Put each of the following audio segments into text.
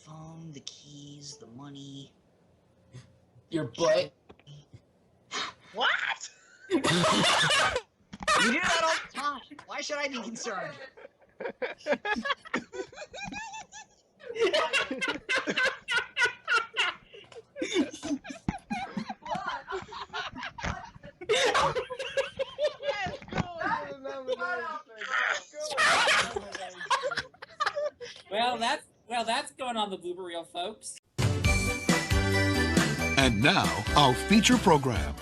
phone, the keys, the money. Your butt. What? You do that all the time. Why should I be concerned? Well, that's going on the blooper reel, folks. And now, our feature program.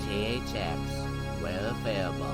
THX, where available.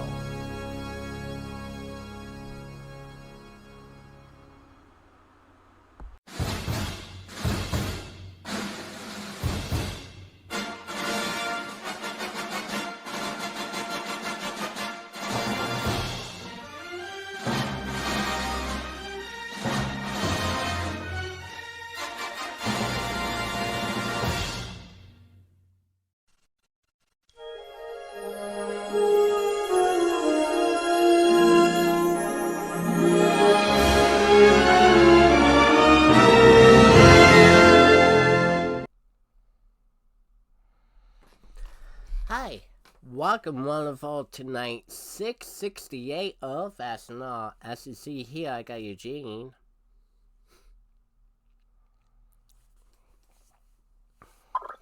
Hi, welcome one of all to night 668 of SNR. As you see here, I got Eugene.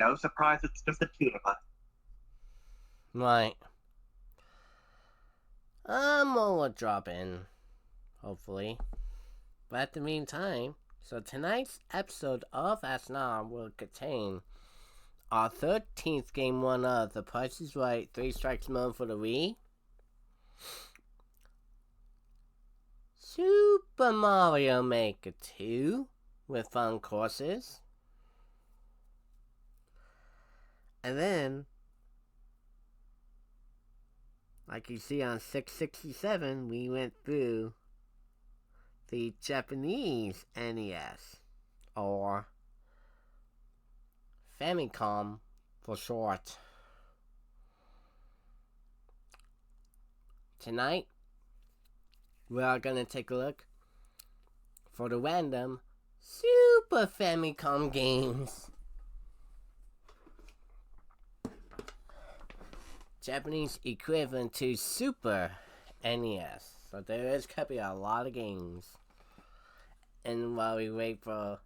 No surprise, it's just the two of us. Right. We'll drop in, hopefully. But at the meantime, so tonight's episode of SNR will contain our 13th game one of The Price is Right 3 Strikes mode for the Wii, Super Mario Maker 2 with fun courses, and then, like you see on 667, we went through the Japanese NES, or Famicom for short. Tonight, we are going to take a look for the random Super Famicom games. Japanese equivalent to Super NES. So there is going to be a lot of games. And while we wait for...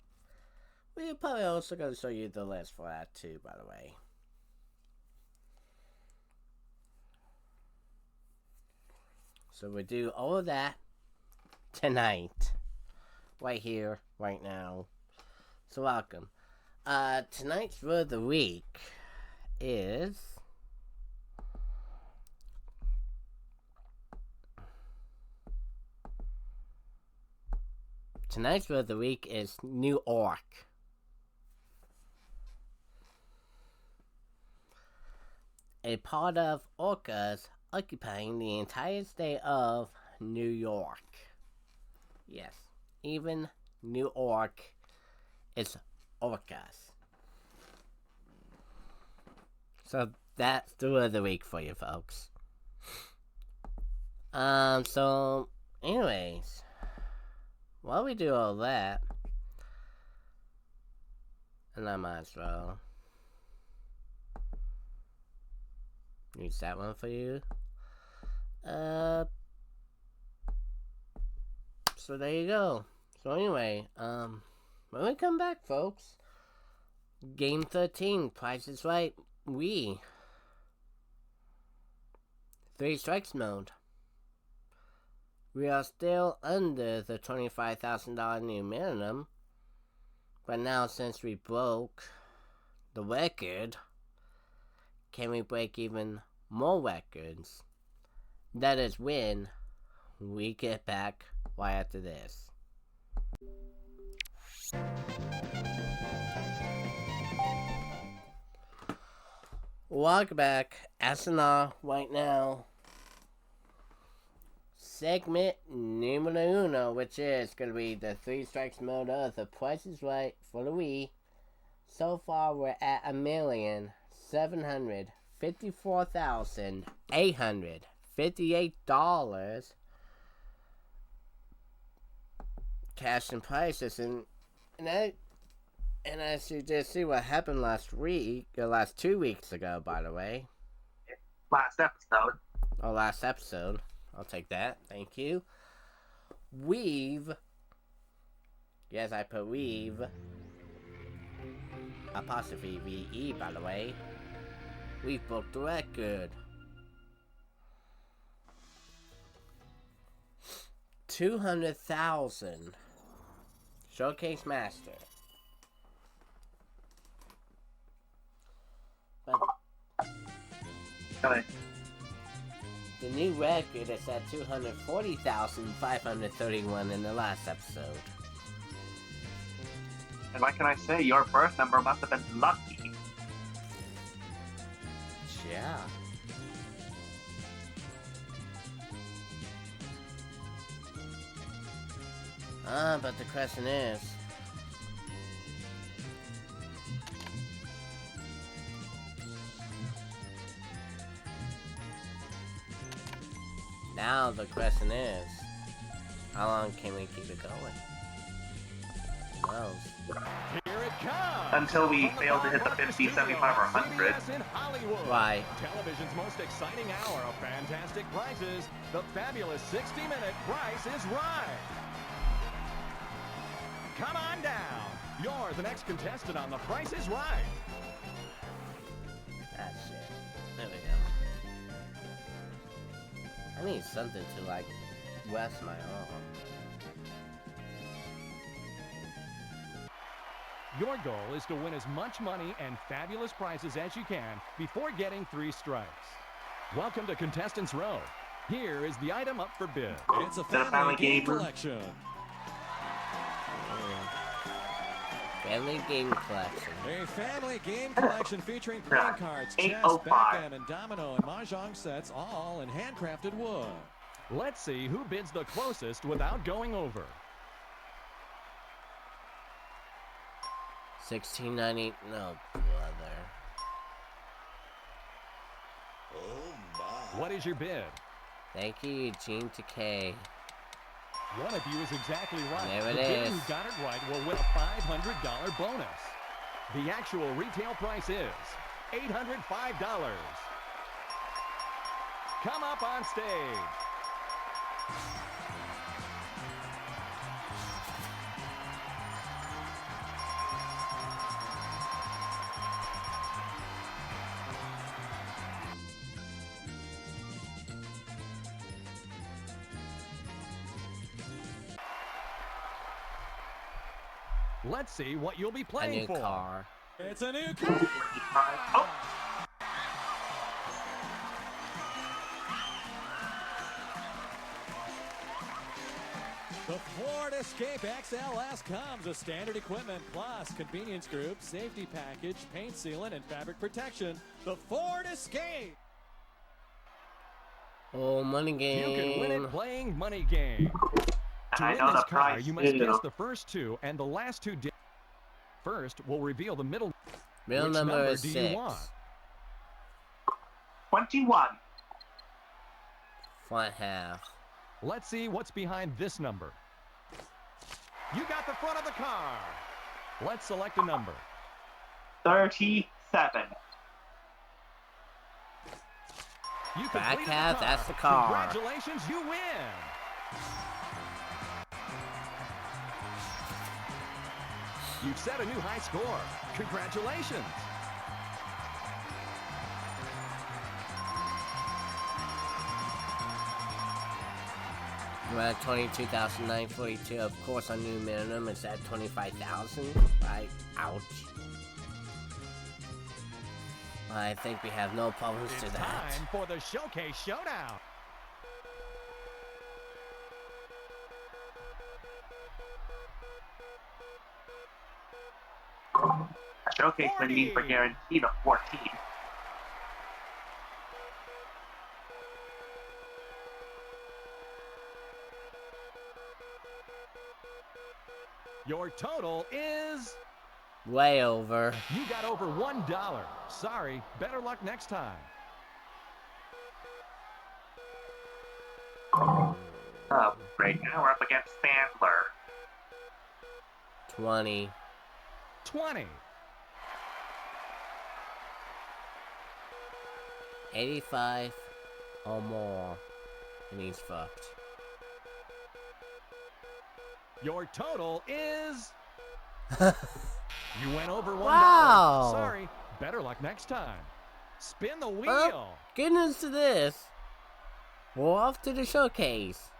we're probably also going to show you the list for that too, by the way. So we'll do all of that tonight. Right here, right now. So welcome. Tonight's word of the week is... tonight's word of the week is New York. A part of orcas occupying the entire state of New York. Yes, even New York is orcas. So that's the word of the week for you folks. So anyways, while we do all that, and I might as well use that one for you. So there you go. So anyway, when we come back, folks, Game 13, Price is Right, Wii. 3 Strikes mode. We are still under the $25,000 new minimum, but now since we broke the record, can we break even more records? That is when we get back right after this. Welcome back. SNR right now. segment numero uno, which is going to be the 3 strikes mode of The Price is Right for the Wii. So far, we're at $1,754,858 cash and prices, and as you just see what happened last 2 weeks ago, by the way. Last episode. Oh, last episode. I'll take that. Thank you. Yes, I put we've. Apostrophe V-E, by the way. We've broke the record. 200,000. Showcase Master. But Okay. the new record is at 240,531 in the last episode. And what can I say? Your first number must have been lucky. Yeah. But the question is, now the question is, how long can we keep it going? Who knows? Here it comes. Until we fail to hit the 50, 75, or 100. Why? Television's most exciting hour of fantastic prizes. The fabulous 60-minute Price is Right. Come on down. You're the next contestant on The Price is Right. That's it. There we go. I need something to, like, rest my arm. Your goal is to win as much money and fabulous prizes as you can before getting 3 strikes. Welcome to Contestants Row. Here is the item up for bid. It's a Is that a family family game game? collection. Family Game Collection. A family game collection featuring playing cards, chess, 805. backgammon, domino, and mahjong sets, all in handcrafted wood. Let's see who bids the closest without going over. 1690. No, brother. What is your bid? Thank you, Eugene Takei. One of you is exactly right. There it the bidder is. who got it right will win a $500 bonus. The actual retail price is $805. Come up on stage. Let's see what you'll be A playing new for. car. It's a new car. Oh, The Ford Escape XLS comes with standard equipment plus convenience group, safety package, paint sealant, and fabric protection. The Ford Escape. Oh, money game. You can win it playing Money Game. and To I win know this the car, price you must too. guess the first 2 and the last 2 digits. First, we'll reveal the middle. Real Which number number is do 6. you want? 21. Front half. Let's see what's behind this number. You got the front of the car. Let's select a number. 37. You Back completed half, the car. that's the car. Congratulations, you win. You've set a new high score. Congratulations. We're at 22,942. Of course, our new minimum is at 25,000. Right? Ouch. I think we have no problems It's to that. time for the Showcase Showdown. A showcase may need for guaranteed of 14. Your total is... Way over. You got over $1. Sorry, better luck next time. Oh, great. Now we're up against Sandler. 20. 20. 85 or more. And he's fucked. Your total is... You went over $1. Wow. Sorry, better luck next time. Spin the wheel. Well, goodness to this. We're off to the showcase.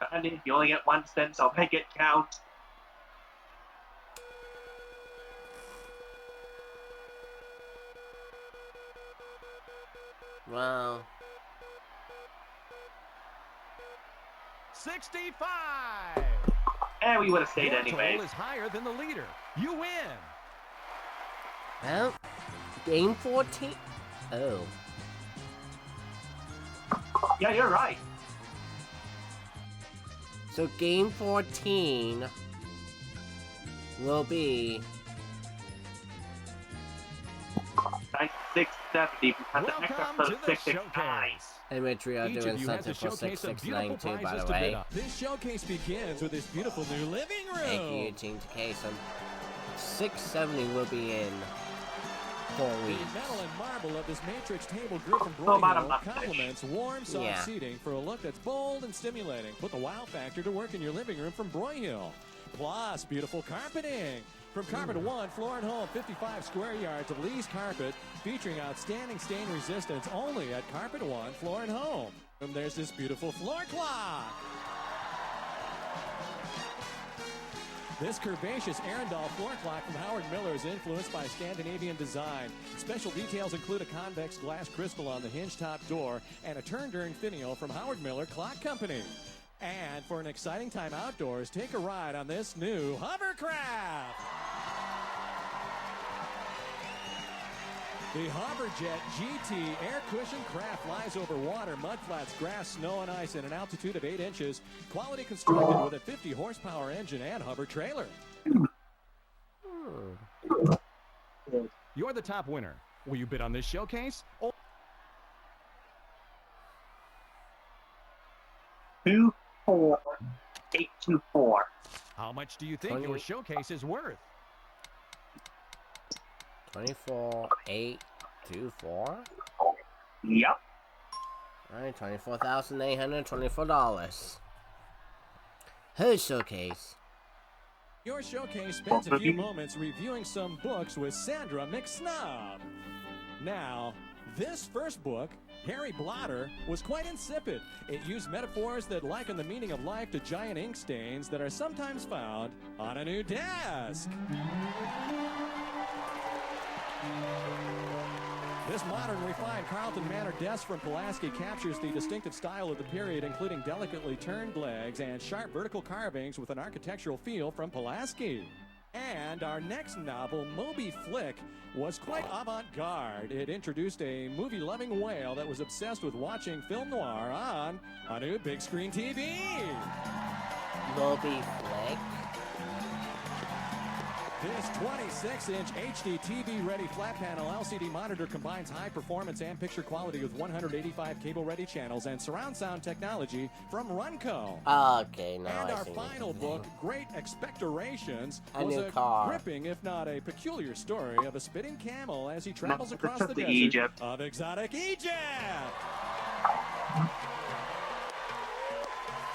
Honey, you only get one spin, so make it count. Wow. 65. And we would have stayed Your anyway. total is higher than the leader. You win. Well, game 14. Oh. Yeah, you're right. So game 14 will be 670 because the next Welcome episode to is the 669. showcase. in which we are Each doing of you has something a for showcase of beautiful 6692, by prizes the to bid way. on. This showcase begins with this beautiful new living room. Thank you, Team Takei. So 670 will be in 4 The weeks. metal and marble of this matrix table group from So about a Broyhill month. complements warm, soft Yeah. seating for a look that's bold and stimulating. Put the wow factor to work in your living room from Broyhill. Plus, beautiful carpeting. From Carpet One, Floor and Home, 55 square yards of Lee's carpet, featuring outstanding stain resistance only at Carpet One, Floor and Home. And there's this beautiful floor clock. This curvaceous Arundel floor clock from Howard Miller is influenced by Scandinavian design. Special details include a convex glass crystal on the hinge top door and a turn-turn finial from Howard Miller Clock Company. And for an exciting time outdoors, take a ride on this new hovercraft. The Hoverjet GT air cushion craft flies over water, mudflats, grass, snow, and ice at an altitude of 8 inches. Quality constructed with a 50 horsepower engine and hover trailer. You're the top winner. Will you bid on this showcase? Or 24824. how much do you think your 20. showcase is worth? 24,824. Yep. Alright, $24,824. Her showcase. Your showcase spends a few moments reviewing some books with Sandra McSnub. Now, this first book, Harry Blotter, was quite insipid. It used metaphors that liken the meaning of life to giant ink stains that are sometimes found on a new desk. This modern, refined Carlton Manor desk from Pulaski captures the distinctive style of the period, including delicately turned legs and sharp vertical carvings with an architectural feel from Pulaski. And our next novel, Moby Flick, was quite avant-garde. It introduced a movie-loving whale that was obsessed with watching film noir on a new big screen TV. Moby Flick. This 26-inch HD TV-ready flat-panel LCD monitor combines high performance and picture quality with 185 cable-ready channels and surround sound technology from Runco. Okay, now And I our see final what you're book, Great Expectorations, A was new a car. gripping, if not a peculiar story of a spitting camel as he travels That's across just the the desert Egypt. of exotic Egypt.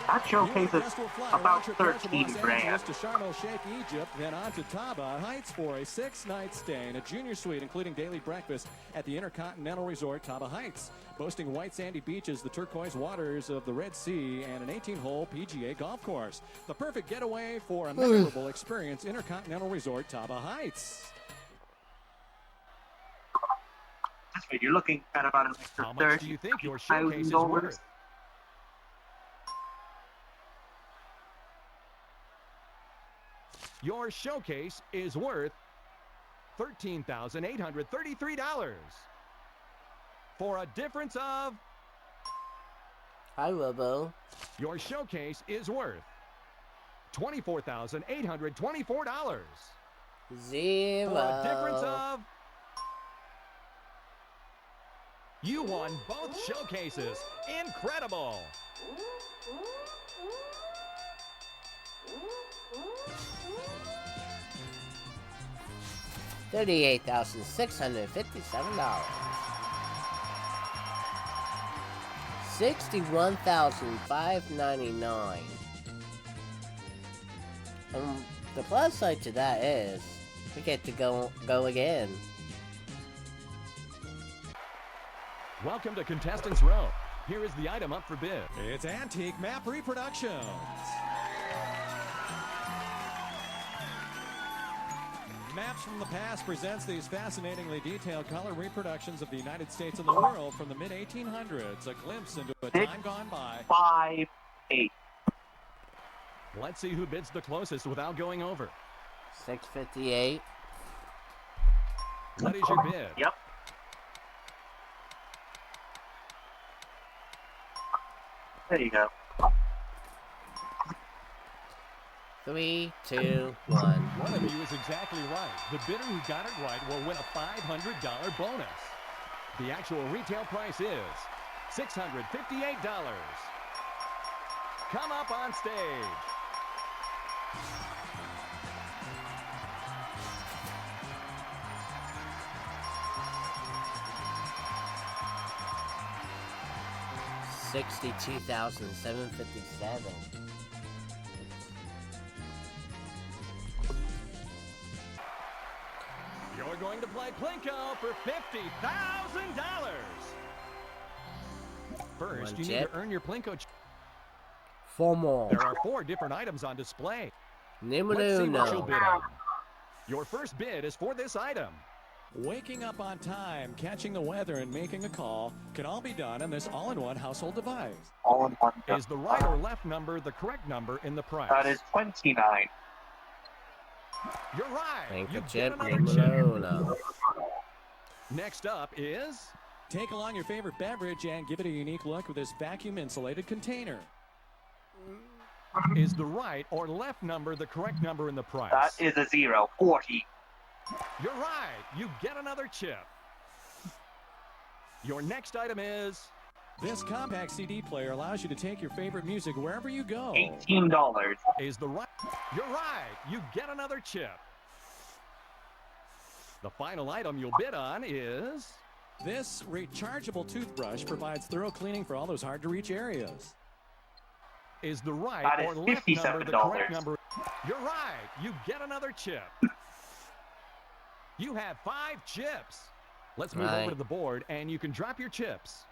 That showcase is about 13 Los grand. Angeles to Sharm el-Sheikh, Egypt, then on to Taba Heights for a 6-night stay in a junior suite, including daily breakfast at the Intercontinental Resort Taba Heights, boasting white sandy beaches, the turquoise waters of the Red Sea, and an 18-hole PGA golf course. The perfect getaway for a memorable experience, Intercontinental Resort Taba Heights. That's right, you're looking at about an extra How much do you think your showcase is $30,000. worth? Your showcase is worth $13,833. For a difference of... Hi, Robo. Your showcase is worth $24,824. Zero. For a difference of... You won both showcases. Incredible. $38,657. $61,599. The plus side to that is we get to go again. Welcome to Contestants Row. Here is the item up for bid. It's Antique Map Reproductions. Maps from the Past presents these fascinatingly detailed color reproductions of the United States and the world from the mid-1800s. A glimpse into a time gone by. 5, 8. Let's see who bids the closest without going over. $658. What is your bid? Yep. There you go. 3, 2, 1. One of you is exactly right. The bidder who got it right will win a $500 bonus. The actual retail price is $658. Come up on stage. $62,757. You're going to play Plinko for $50,000. First, you need to earn your Plinko. 4 more. There are 4 different items on display. Numero Let's see what you'll uno. bid on. Your first bid is for this item. Waking up on time, catching the weather, and making a call can all be done on this all-in-one household device. All in one. Is the right or left number the correct number in the price? That is 29. You're right. Thank You you, get Chip. another Numero chip. uno. Next up is... Take along your favorite beverage and give it a unique look with this vacuum-insulated container. Is the right or left number the correct number in the price? That is a 0. 40. You're right. You get another chip. Your next item is... This compact CD player allows you to take your favorite music wherever you go. $18. Is the right... You're right. You get another chip. The final item you'll bid on is... This rechargeable toothbrush provides thorough cleaning for all those hard-to-reach areas. Is the right That is or left number the correct $57. number? You're right. You get another chip. You have 5 chips. Let's move Right. over to the board, and you can drop your chips.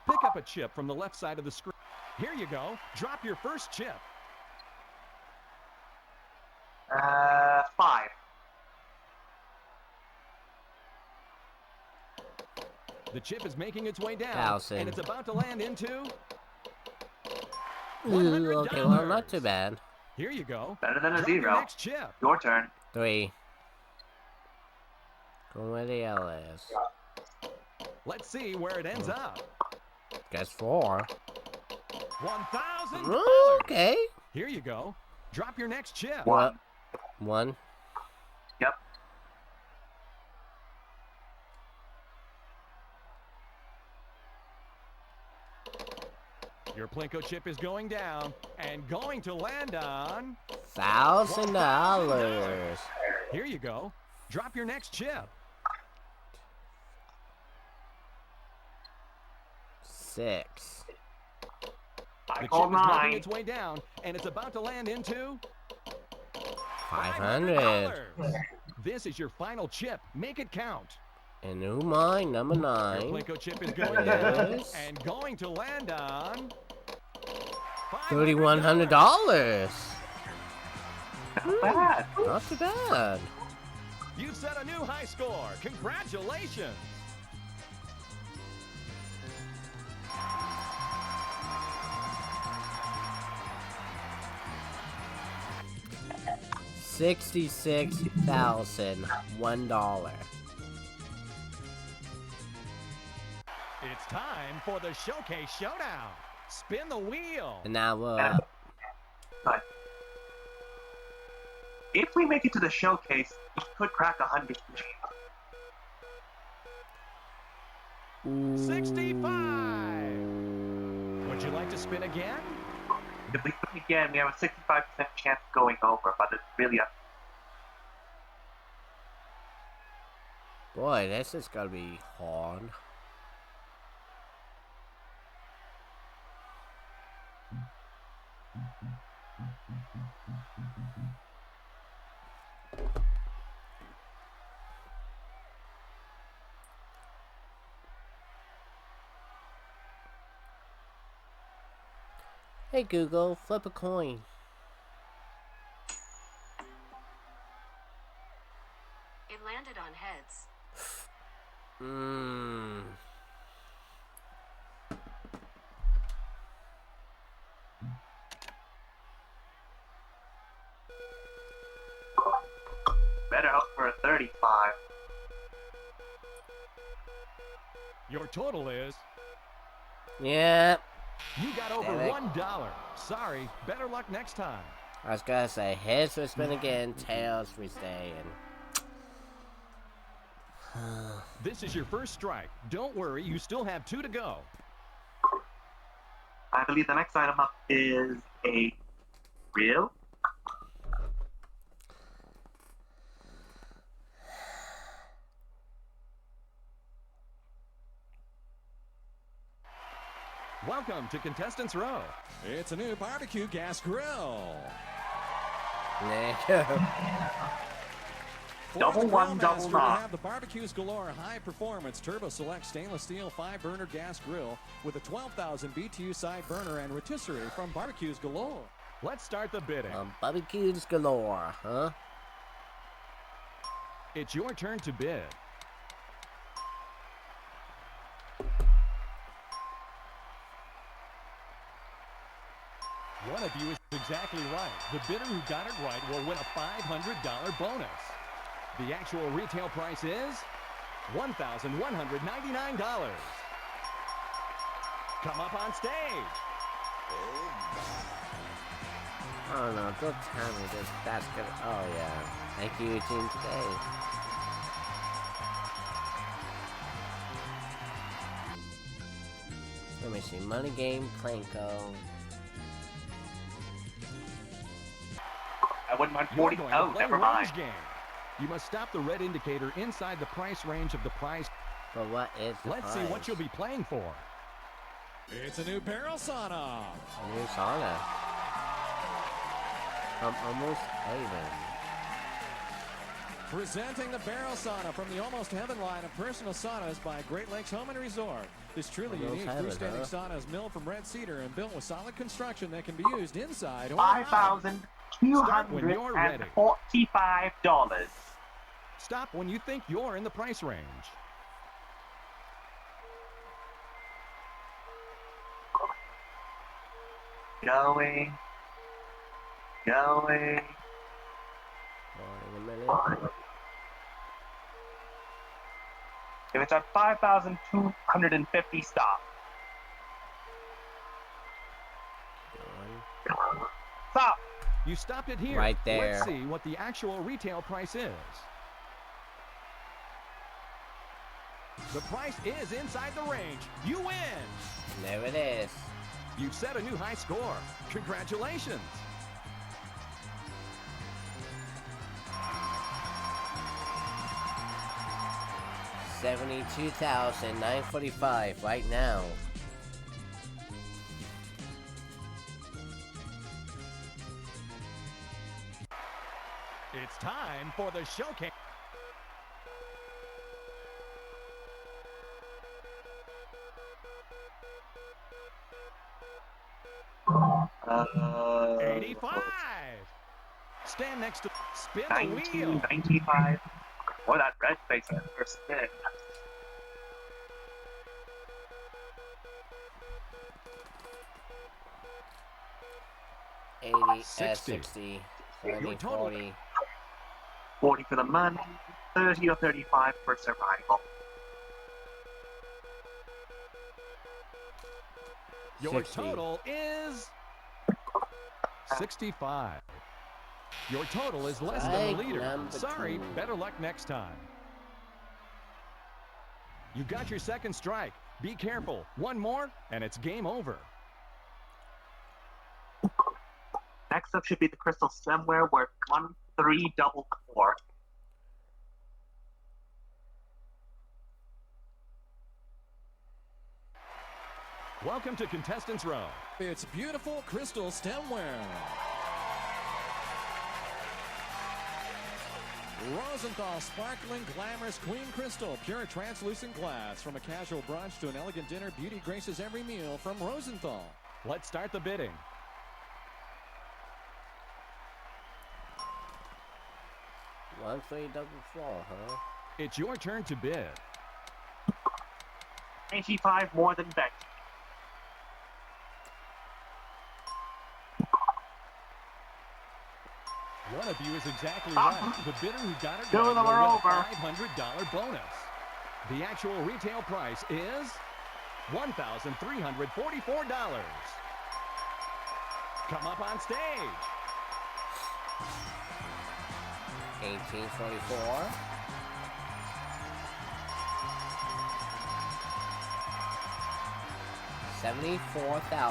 Pick up a chip from the left side of the screen. Here you go. Drop your first chip. 5. The chip is making its way down, 1,000. and it's about to land into... Ooh, okay, well, not $100. too bad. Here you go. Better than a Drop your 0. next chip. Your turn. 3. Go where the L is. Let's see where it ends up. Guess 4. $1,000. Okay. Here you go. Drop your next chip. 1. 1. Yep. Your Plinko chip is going down and going to land on... $1,000. Here you go. Drop your next chip. 6. I The call chip is making 9. its way down, and it's about to land into... 500. This is your final chip. Make it count. And who mine? Number Your 9. Plinko chip is going down Yes. and going to land on... $3,100. Not bad. Not too bad. You've set a new high score. Congratulations. $66,001. It's time for the Showcase Showdown. Spin the wheel. And now But if we make it to the showcase, we could crack 100. 65! Would you like to spin again? If we spin again, we have a 65% chance of going over, but it's really up. Boy, this is gonna be hard. Hey Google, flip a coin. It landed on heads. Better hope for a 35. Your total is... Yeah. You got over Damn it. $1. Sorry, better luck next time. I was gonna say heads we spin again, tails we stay in. This is your first strike. Don't worry, you still have 2 to go. I believe the next item up is a reel. Welcome to Contestants Row. It's a new barbecue gas grill. There you go. For Double the one, Grill double Master, knock. We have the Barbecues Galore High Performance Turbo Select Stainless Steel 5-burner gas grill with a 12,000 BTU side burner and rotisserie from Barbecues Galore. Let's start the bidding. Barbecues galore, huh? It's your turn to bid. One of you is exactly right. The bidder who got it right will win a $500 bonus. The actual retail price is $1,199. Come up on stage. Oh no, don't tell me this. That's good. Oh yeah. Thank you, Eugene, today. Let me see. Money Game, Planko. I wouldn't mind You're 40. going to Oh, play never range mind. game. You must stop the red indicator inside the price range of the prize. But what is the Let's see what prize? you'll be playing for. It's a new barrel sauna. A new sauna. I'm almost even. Presenting the barrel sauna from the Almost Heaven line of personal saunas by Great Lakes Home and Resort. This truly Almost unique Heaven, freestanding huh? sauna is milled from red cedar and built with solid construction that can be used inside or out. $5,245. Stop when you think you're in the price range. Going. Oh, in a minute. If it's at 5,250, stop. Stop. You stopped it here. Right there. Let's see what the actual retail price is. The price is inside the range. You win. There it is. You've set a new high score. Congratulations. $72,945 right now. It's time for the showcase. Uh, 85. Stand next to spin the wheel. 1995. Boy, that red face on the first spin. $80 60. at 60. Your 70, total. 40. 40 for the money, 30 or 35 for survival. Your 60. total is 65. Your total is less than Strike the leader. number Sorry, 2. better luck next time. You got your second strike. Be careful. One more, and it's game over. Next up should be the crystal stemware worth 1344. Welcome to Contestants Row. It's beautiful crystal stemware. Rosenthal Sparkling Glamorous Queen Crystal, pure translucent glass. From a casual brunch to an elegant dinner, beauty graces every meal from Rosenthal. Let's start the bidding. One, three, double four, huh? It's your turn to bid. 95 more than bet. One of you is exactly right. The bidder who got it Two right of them will are win a over. $500 bonus. The actual retail price is $1,344. Come up on stage. 1844.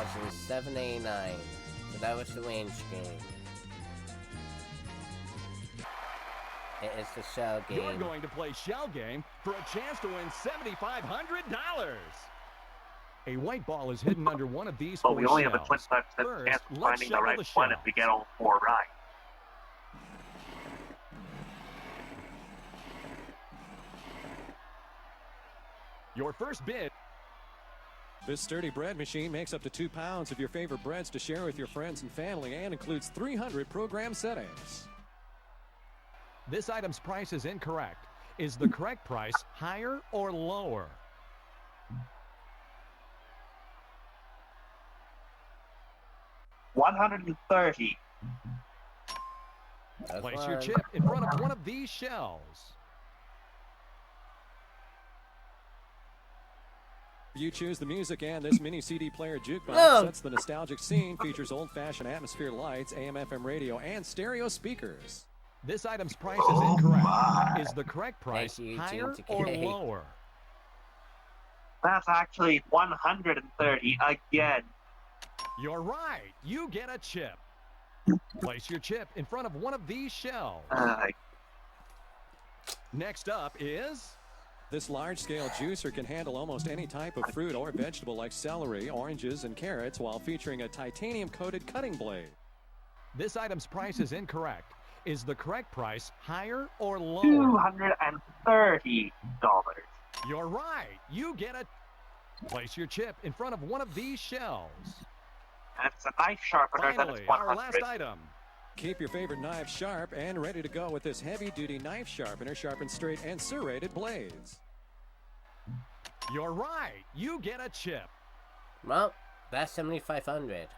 $74,789. So that was the range game. It is the shell game. You're going to play Shell Game for a chance to win $7,500. A white ball is hidden under one of these But four we only have a shells. 25% First, chance of let's finding the shuffle right the one if we shells. get all 4 right. Your first bid. This sturdy bread machine makes up to 2 pounds of your favorite breads to share with your friends and family and includes 300 program settings. This item's price is incorrect. Is the correct price higher or lower? $130. That's Place your fine. chip in front of one of these shells. You choose the music, and this mini CD player jukebox No. sets the nostalgic scene, features old-fashioned atmosphere lights, AM/FM radio, and stereo speakers. This item's price is incorrect. Is the correct price Thank you, higher Gene or Decay. lower? That's actually 130 again. You're right. You get a chip. Place your chip in front of one of these shells. Next up is... This large-scale juicer can handle almost any type of fruit or vegetable like celery, oranges, and carrots while featuring a titanium-coated cutting blade. This item's price is incorrect. Is the correct price higher or lower? $230. You're right. You get a... Place your chip in front of one of these shells. And it's a knife sharpener that is Finally, 100. our last item. Keep your favorite knife sharp and ready to go with this heavy-duty knife sharpener. Sharpens straight and serrated blades. You're right. You get a chip. Well, that's 7,500.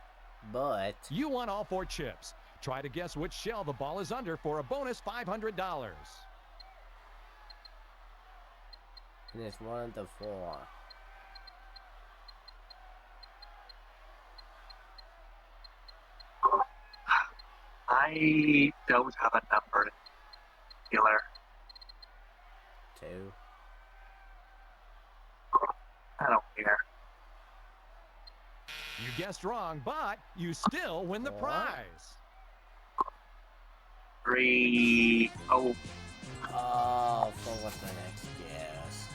But You won all 4 chips. Try to guess which shell the ball is under for a bonus $500. and it's one of the 4. I don't have a number. Killer. 2. I don't care. You guessed wrong, but you still win the What? prize. 3. Oh, Oh, what was my next guess?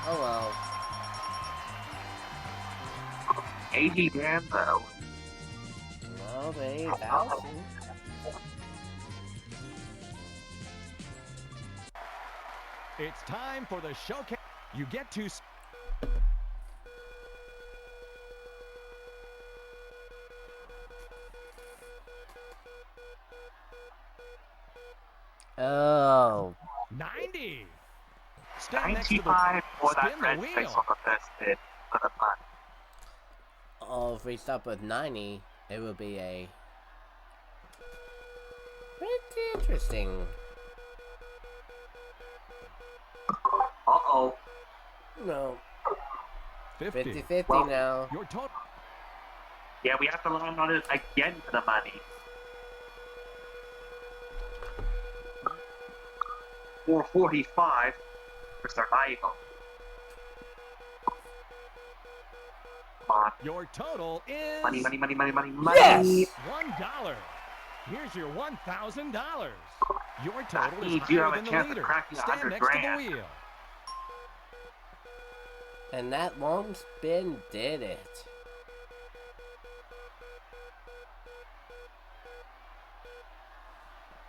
Oh well. 80 grand though. Well, 8,000. It's time for the showcase. You get to... Oh. 90. Stand next to the... 95 for that Spin the red wheel. face on the first bid for the fun. Oh, if we stop with 90, it will be a... pretty interesting. Uh-oh. No. 50. 50-50 Well, now. Your total... Yeah, we have to land on it again for the money. 445 for survival. Come on. Your total is Money, money, money, money, money, Yes! money. $1. Here's your $1,000. Your That total is means you higher have a than the chance of leader. cracking Stand 100 next to the grand. wheel. And that long spin did it.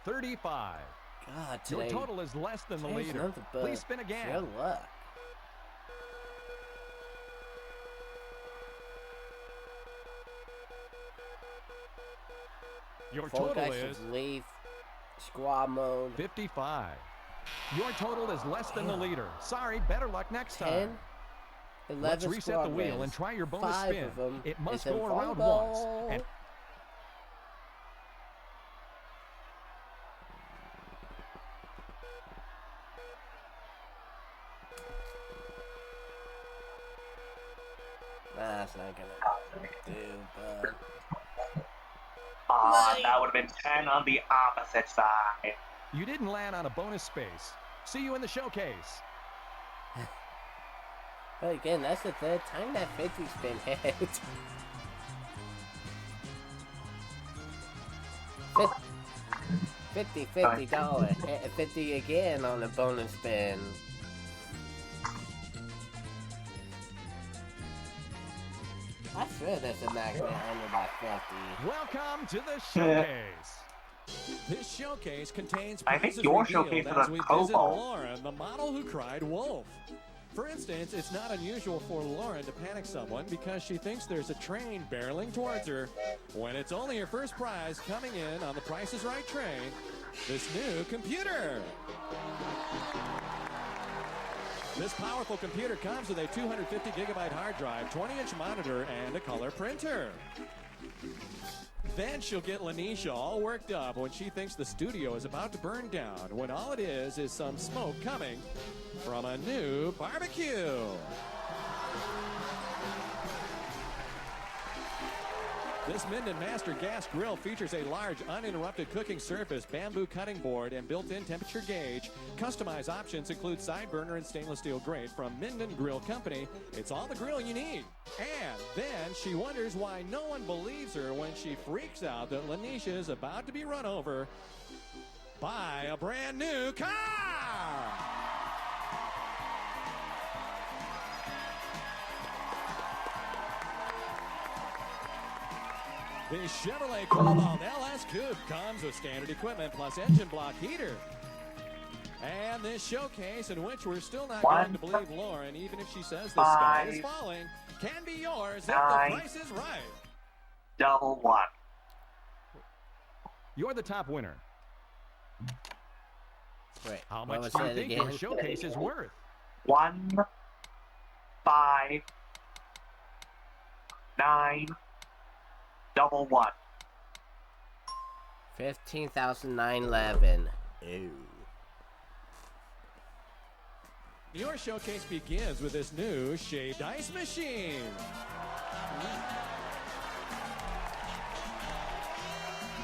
$35. God, Your today, total is less than the today's leader. nothing but Please spin again. pure luck. Your Fall total Guys is should leave squad mode. 55. Your total is less than the leader. Sorry, better luck next 10, time. 11 Let's reset the squad wheel wins. and try your bonus 5 spin. of them It must is in go around volleyball. once. And That's not gonna do, bud. That would have been 10 on the opposite side. you didn't land on a bonus space. See you in the showcase. But again, that's the third time that 50 spin hit. 50 $50. 50 again on the bonus spin. I swear there's a magnet under that 50. Welcome to the showcase. This showcase contains I think prizes your revealed showcase is as a we Kobo. visit Lauren, the model who cried wolf. For instance, it's not unusual for Lauren to panic someone because she thinks there's a train barreling towards her when it's only her first prize coming in on the Price is Right train, this new computer. This powerful computer comes with a 250 gigabyte hard drive, 20-inch monitor, and a color printer. Then she'll get Lanisha all worked up when she thinks the studio is about to burn down, when all it is some smoke coming from a new barbecue. This Minden Master Gas Grill features a large uninterrupted cooking surface, bamboo cutting board, and built-in temperature gauge. Customized options include side burner and stainless steel grate from Minden Grill Company. It's all the grill you need. And then she wonders why no one believes her when she freaks out that Lanisha is about to be run over by a brand new car. The Chevrolet Cobalt LS Coupe comes with standard equipment plus engine block heater. And this showcase, in which we're still not going to believe Lauren, even if she says the sky is falling, can be yours if the price is right. Double one. You're the top winner. Wait, How what much was do you that think again? your showcase is worth? 1, 5, 9, double one. 15,911. Ew. Your showcase begins with this new shaved ice machine.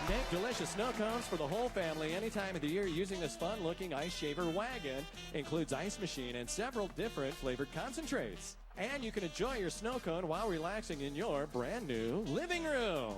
Make delicious snow cones for the whole family any time of the year using this fun-looking ice shaver wagon. Includes ice machine and several different flavored concentrates. And you can enjoy your snow cone while relaxing in your brand new living room.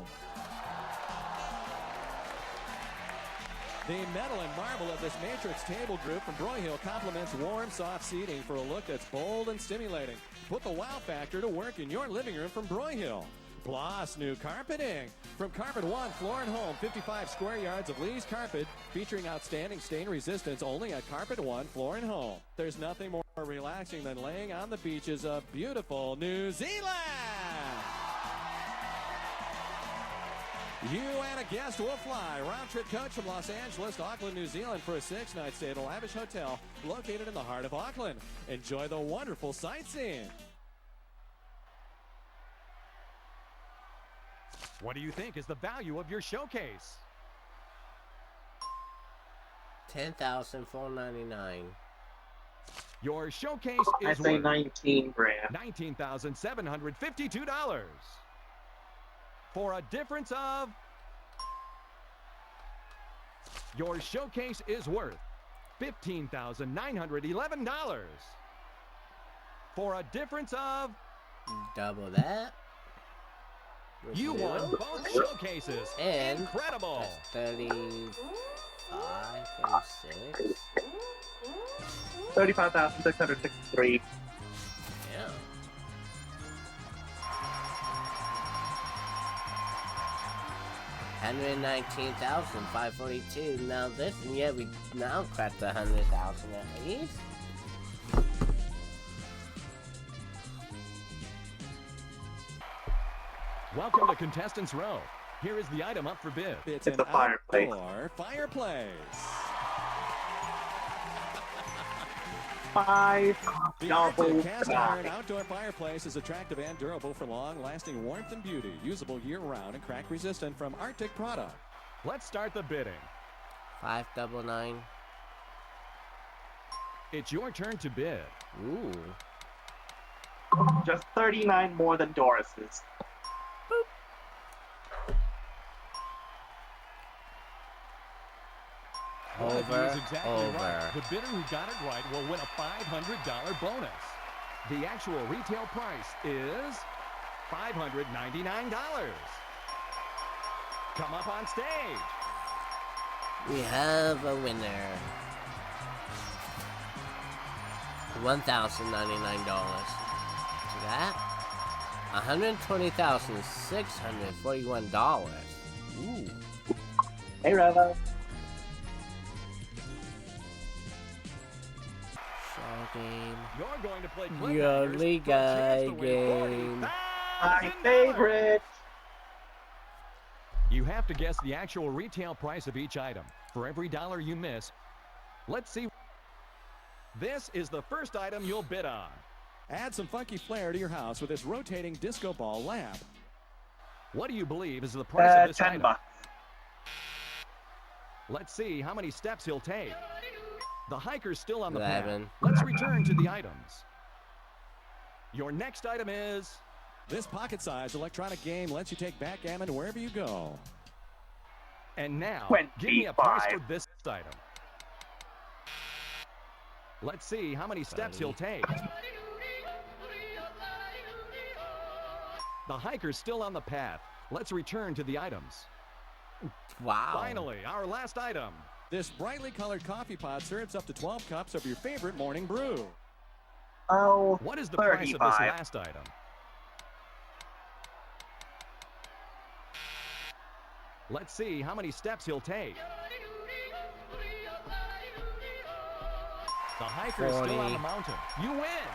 The metal and marble of this Matrix table group from Broyhill complements warm, soft seating for a look that's bold and stimulating. Put the wow factor to work in your living room from Broyhill. Plus, new carpeting. From Carpet One Floor and Home, 55 square yards of Lee's carpet, featuring outstanding stain resistance only at Carpet One Floor and Home. There's nothing more relaxing than laying on the beaches of beautiful New Zealand. You and a guest will fly. Round-trip coach from Los Angeles to Auckland, New Zealand for a 6-night stay at a lavish hotel located in the heart of Auckland. Enjoy the wonderful sightseeing. What do you think is the value of your showcase? 10,499. Your showcase I is say worth 19 grand. $19,752. For a difference of... Your showcase is worth $15,911. For a difference of... Double that. You won both showcases. And incredible. That's 35, 36. 35,663. Yeah. $119,542. Now this, and yeah, we now cracked 100,000 at least. Welcome to Contestants Row. Here is the item up for bid. It's It's an a fireplace. outdoor fireplace. 5 The double Arctic cast iron die. outdoor fireplace is attractive and durable for long-lasting warmth and beauty. Usable year-round and crack-resistant from Arctic product. Let's start the bidding. 599. It's your turn to bid. Ooh. Just 39 more than Doris's. Well, if he Over, is exactly over. right, the bidder who got it right will win a $500 bonus. The actual retail price is $599. Come up on stage. We have a winner. $1,099. See that? $120,641. Ooh. Hey, Revo. Show game. You're going to play Your cliffhangers league for a chance guy to win game. My $40,000. favorite. You have to guess the actual retail price of each item. For every dollar you miss, let's see. This is the first item you'll bid on. Add some funky flair to your house with this rotating disco ball lamp. What do you believe is the price of this 10 item? bucks. Let's see how many steps he'll take. The hiker's still on the 11. path. Let's return to the items. Your next item is... This pocket-sized electronic game lets you take backgammon wherever you go. And now, give me a price for this item. Let's see how many steps he'll take. The hiker's still on the path. Let's return to the items. Wow. Finally, our last item. This brightly colored coffee pot serves up to 12 cups of your favorite morning brew. Oh, What is the price of this 35. last item? Let's see how many steps he'll take. The hiker is still on 40. the mountain. You win.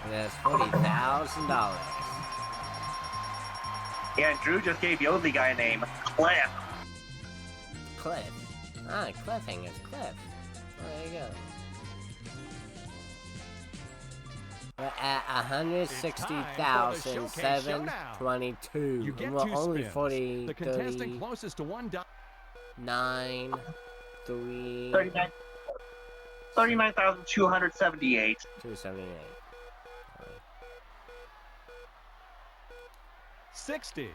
And that's $40,000. Yeah, and Drew just gave Yosi guy a name, Cliff. Cliff. Ah, cliffhangers. Cliff. Oh, there you go. We're at $160,722. You get We're two only spins. 40, The contestant closest to $1. 9, 3, 39 39,278. 278. 60.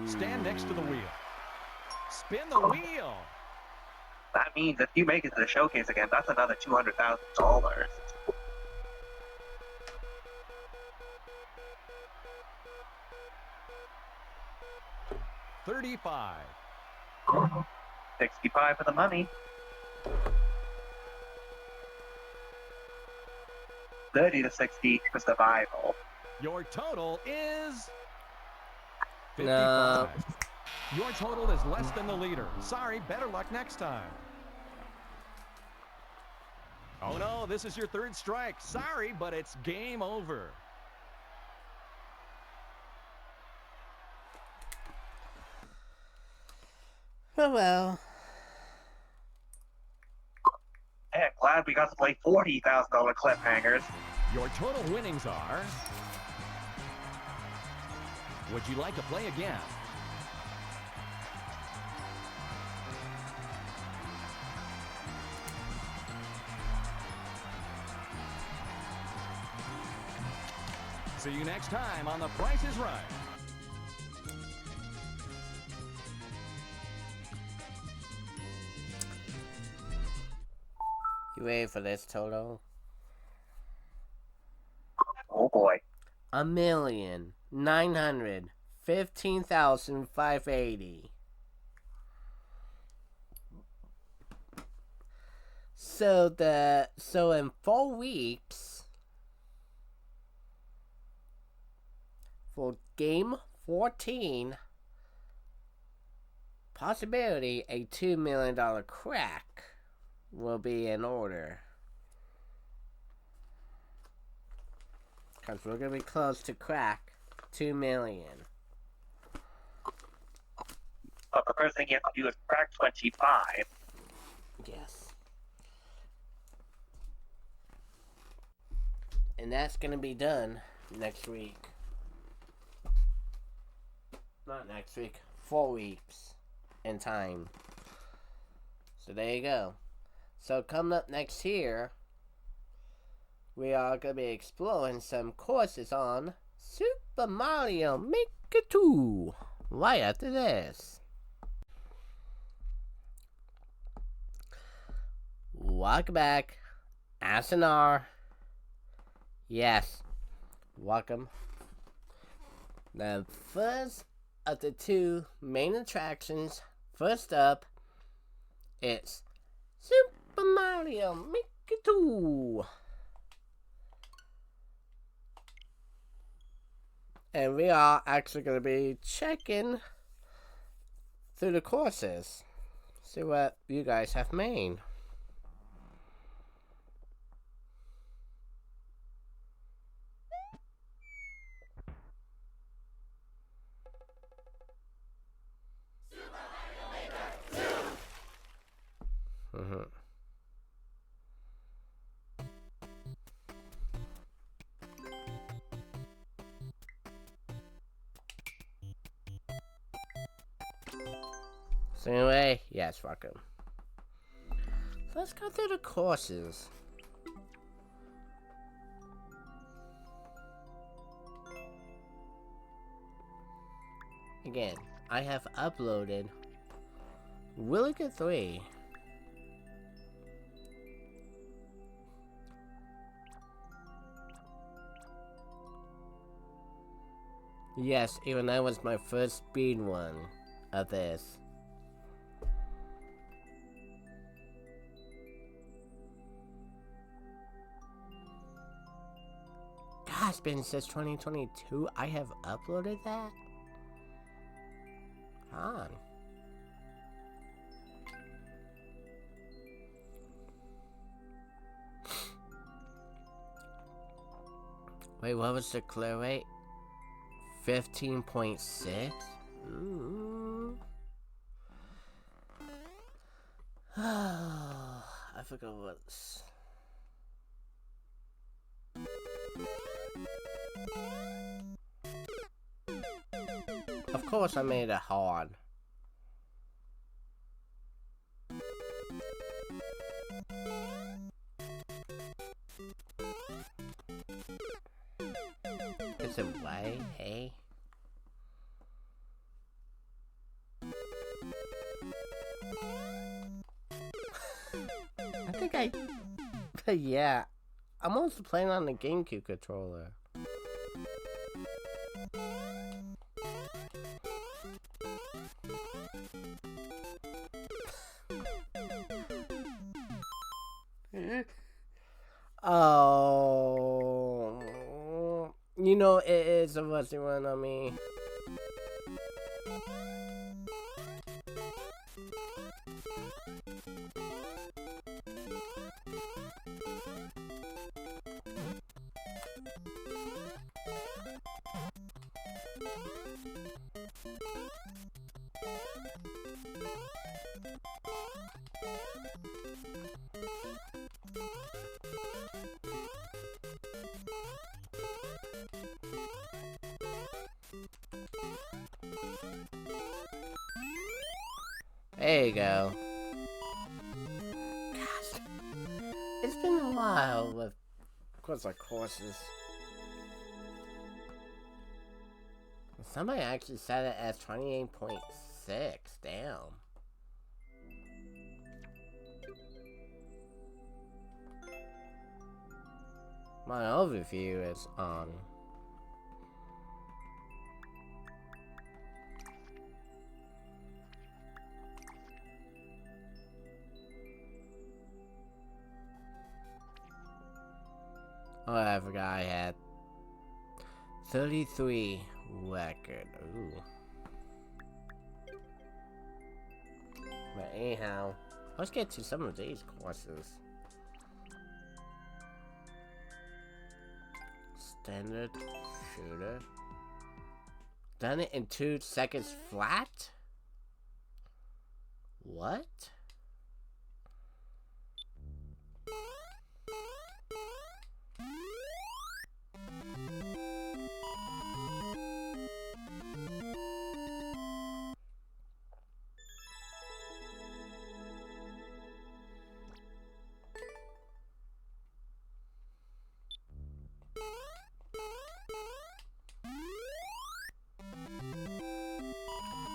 Stand next to the wheel. Spin the wheel. That means if you make it to the showcase again, that's another $200,000. $35. 65 for the money. 30 to 60 for survival. Your total is 55. No. Your total is less than the leader. Sorry, better luck next time. Oh no, this is your third strike. Sorry, but it's game over. Oh well. Hey, I'm glad we got to play $40,000 cliffhangers. Your total winnings are... Would you like to play again? See you next time on The Price is Right. You ready for this, Toto? Oh boy. 1,915,580. So in 4 weeks, for game 14, possibility a $2 million crack will be in order. Because we're going to be close to crack 2 million. But the first thing you have to do is crack 25. Yes. And that's going to be done next week. Not next week. 4 weeks in time. So there you go. So coming up next here, we are going to be exploring some courses on Super Mario Maker 2 right after this. Welcome back, SNR. Yes, welcome. The first of the 2 main attractions, first up, it's Super Mario Maker 2. And we are actually going to be checking through the courses. See what you guys have made. So anyway, yes, welcome. So let's go through the courses. Again, I have uploaded Willy Good 3. Yes, even that was my first speed one of this. God, it's been since 2022. I have uploaded that? Come on. Wait, what was the clear rate? 15.6? Ooh. I forgot what's... Of course I made it hard. Is it way? Hey? I think I... yeah. I'm also playing on the GameCube controller. Oh, you know it is a rusty one on me. There you go. Gosh, it's been a while with courses. Somebody actually said it as 28.6. Damn. My overview is on. Oh, I forgot I had 33 record. Ooh. But anyhow, let's get to some of these courses. Standard shooter. Done it in 2 seconds flat? What?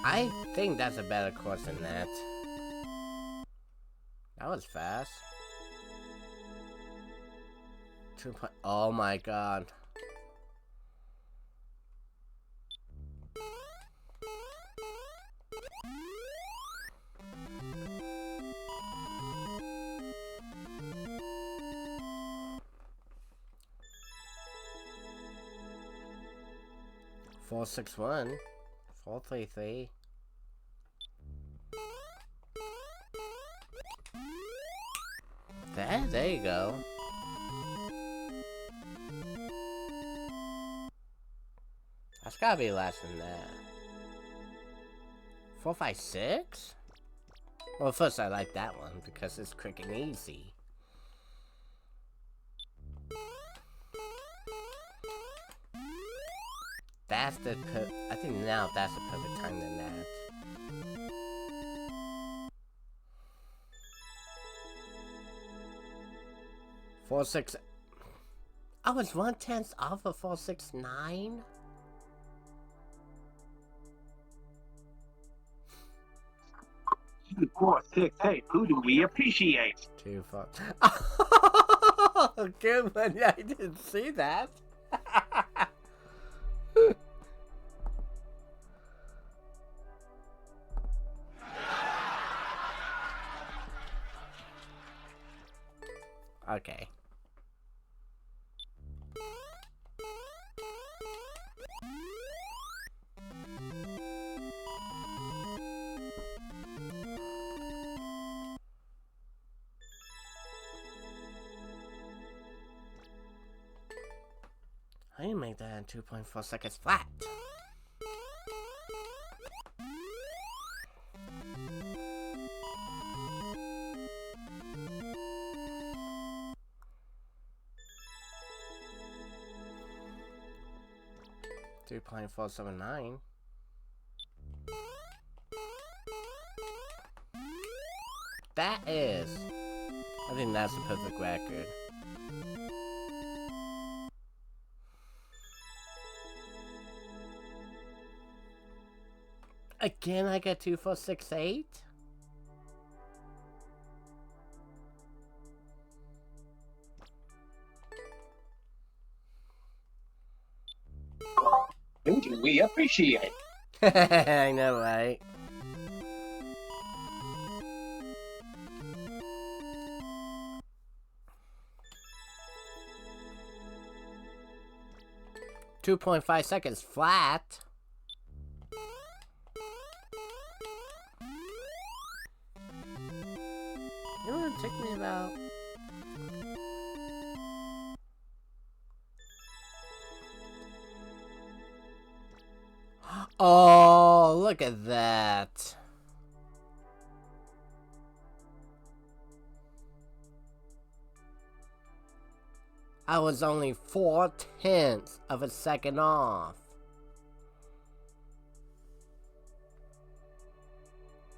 I think that's a better course than that. That was fast. Oh my god. Four, 6, 1, 4, 3, 3. There you go. That's gotta be less than that. 4, 5, 6? Well, first I like that one because it's quick and easy. That's the I think now that's the perfect time than that. Four, 6. I was 1/10 off of 4, 6, 9. 4, 6, hey, who do we appreciate? 2, 4. Oh, good one. I didn't see that. Okay. I can make that in 2.4 seconds flat. .479. That is. I think that's the perfect record. Again, I got 2, 4, 6, 8. Who do we appreciate? I know, right? .5 seconds flat. You know what it took me about? Oh, look at that. I was only 4/10 of a second off.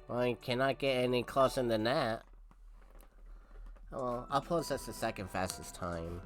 Well, I cannot get any closer than that. Well, I'll post that's the second fastest time.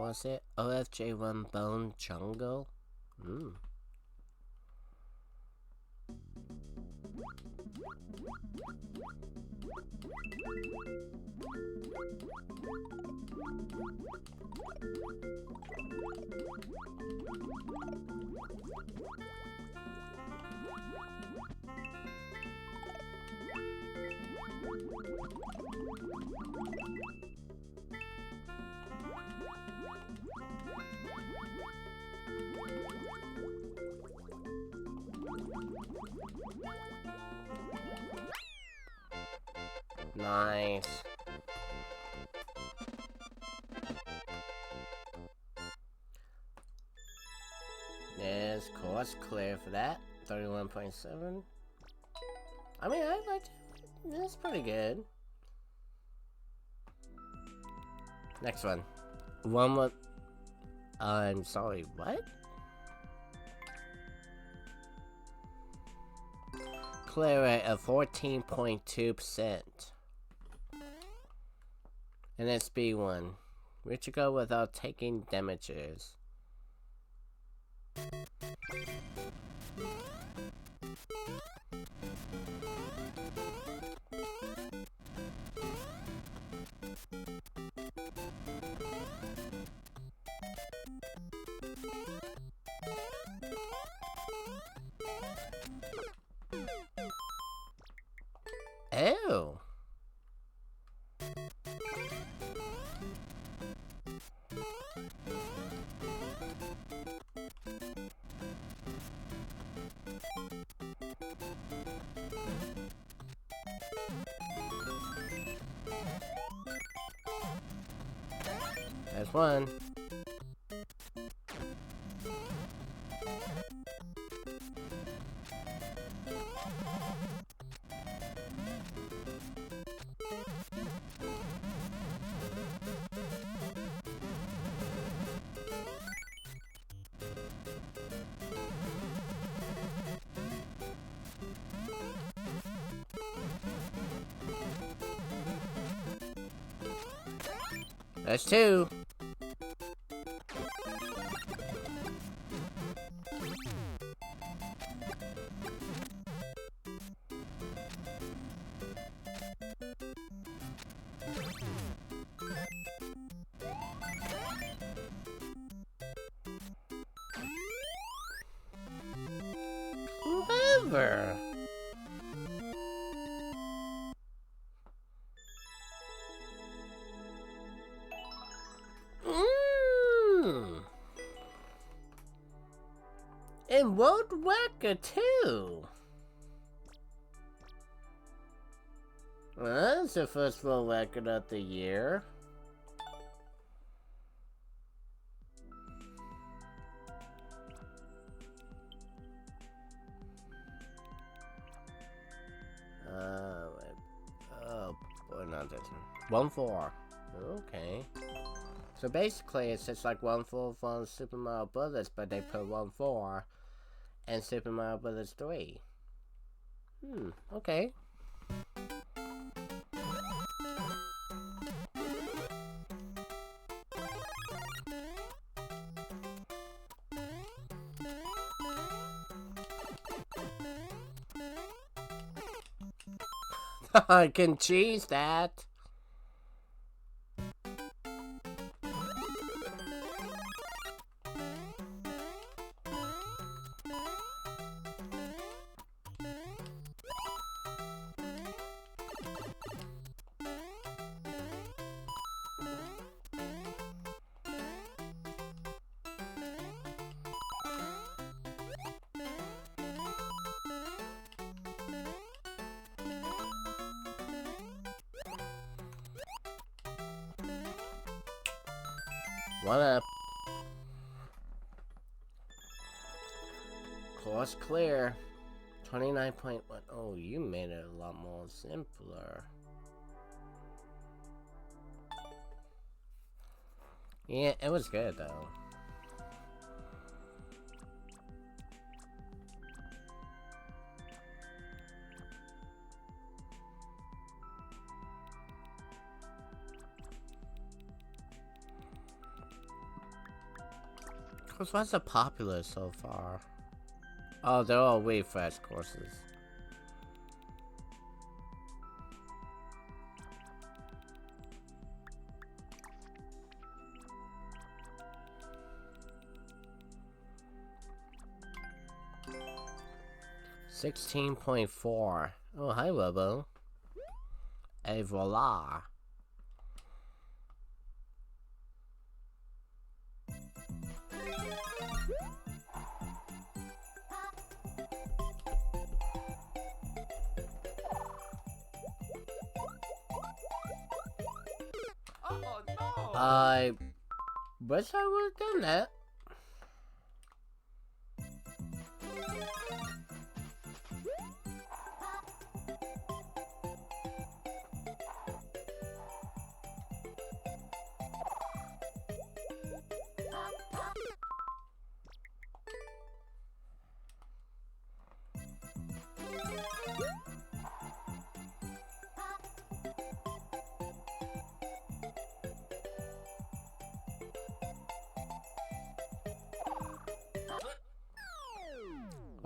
was it? OFJ1 Bone Jungle? Hmm. Nice. Yes, course clear for that. 31.7. I mean, I liked it. That's pretty good. Next one. One with... I'm sorry, what? Clear rate of 14.2%. And it's B1. Where to go without taking damages? Ew. There's one. There's two. Clever. And world record too. Well, that's the first world record of the year. Oh, boy, not this one. 1-4. Okay. So basically, it's just like 1-4 from Super Mario Brothers, but they put 1-4 and Super Mario Brothers 3. Okay. I can cheese that. One up. Course clear. 29.1. Oh, you made it a lot more simpler. Yeah, it was good though. Which ones are popular so far? Oh, they're all way fresh courses. $16.4. Oh, hi, Robo. Et voila. Oh no! I wish I would have done that.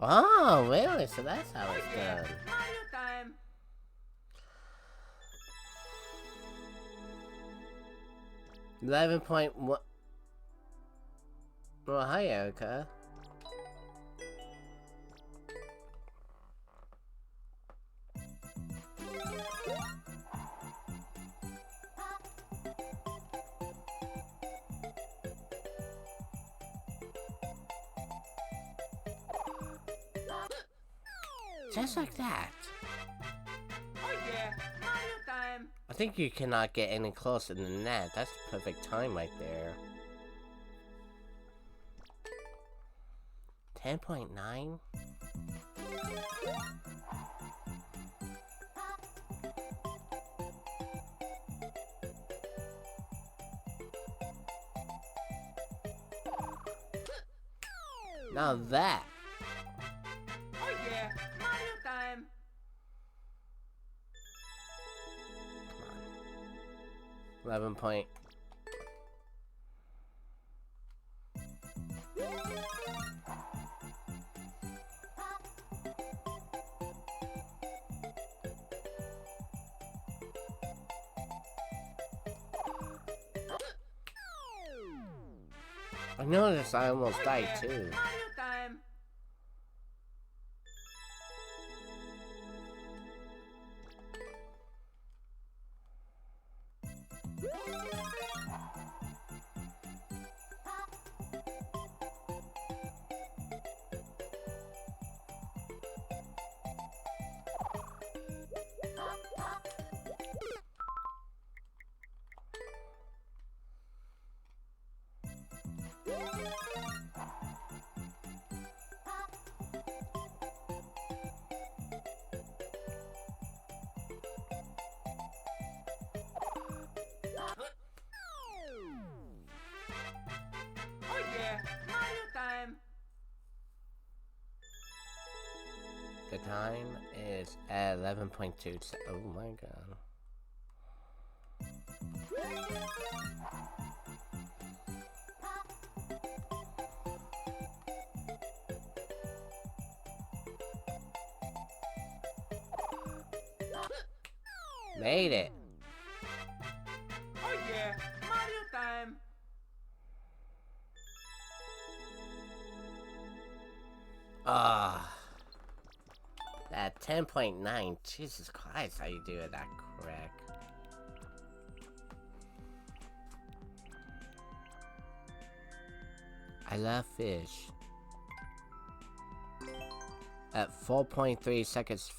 Oh, really? So that's how it's done. Mario time! 11.1. Well, hi, Erica. Just like that. Oh yeah! Mario time! I think you cannot get any closer than that. That's the perfect time right there. 10.9? Now that. Oh yeah! Mario time! Come on. 11 point. I noticed I almost died too. Mario time! Oh yeah! Mario time! The time is at 11.2. Oh my god. Made it. Oh yeah! Mario time! Ah. That 10.9. Jesus Christ, how you do it that correct. I love fish. At 4.3 seconds.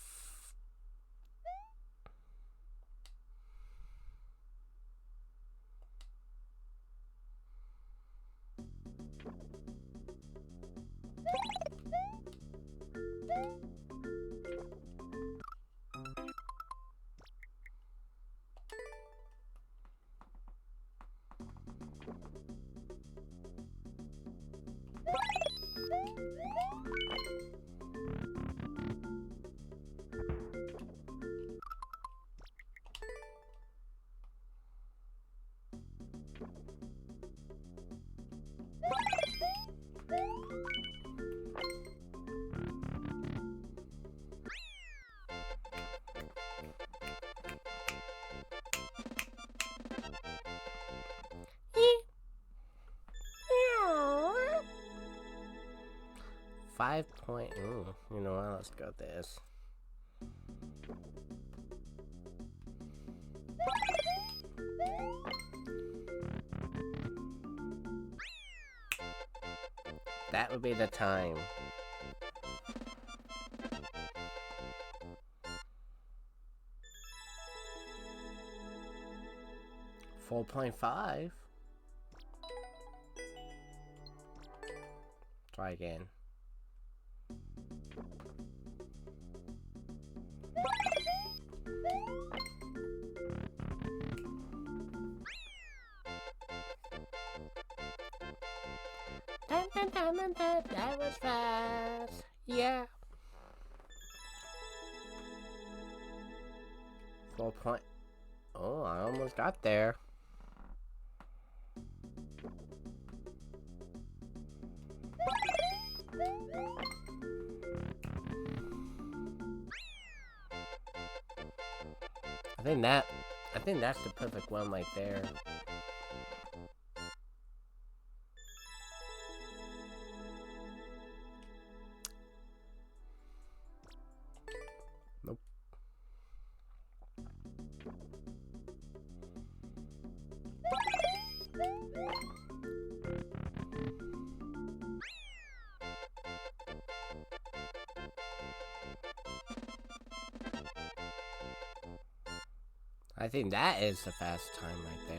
5 point. Ooh, you know what? Let's go with this. That would be the time. $4.5. Try again. Dun, dun, dun, dun, dun. That was fast. Yeah. 4 point. Oh, I almost got there. I think that's the perfect one right there. Nope. I think that is the fast time right there.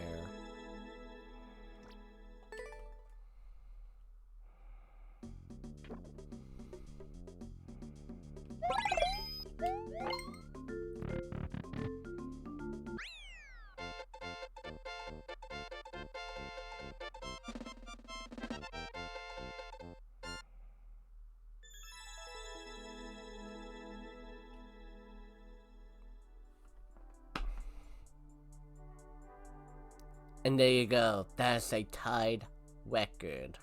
And there you go. That's a tied record.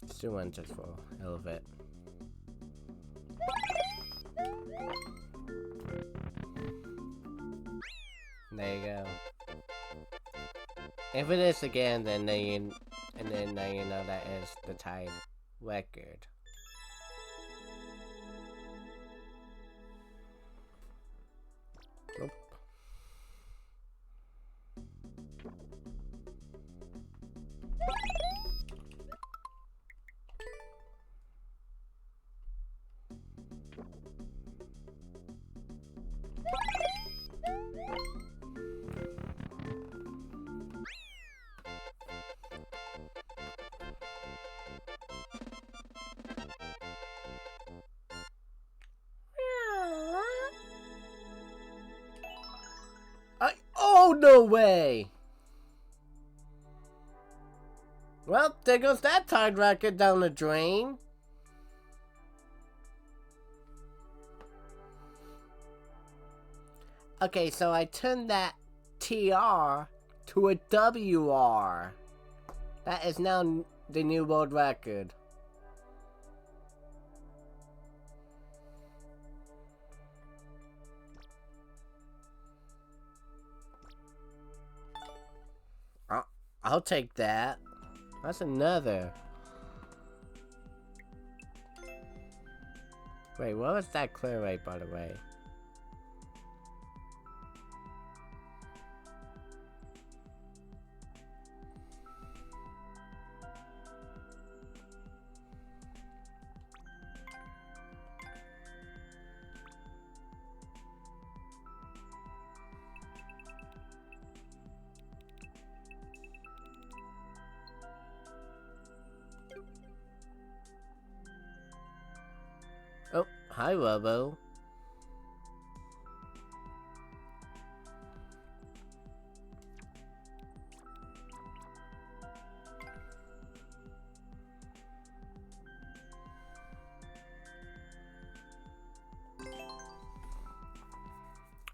Let's do one just for the hell of it. There you go. If it is again, then now you know that is the tied record. Nope. Oh, no way! Well, there goes that tied record down the drain. Okay, so I turned that TR to a WR. That is now the new world record. I'll take that. That's another. Wait, what was that clear rate, by the way? Oh, hi, Robo.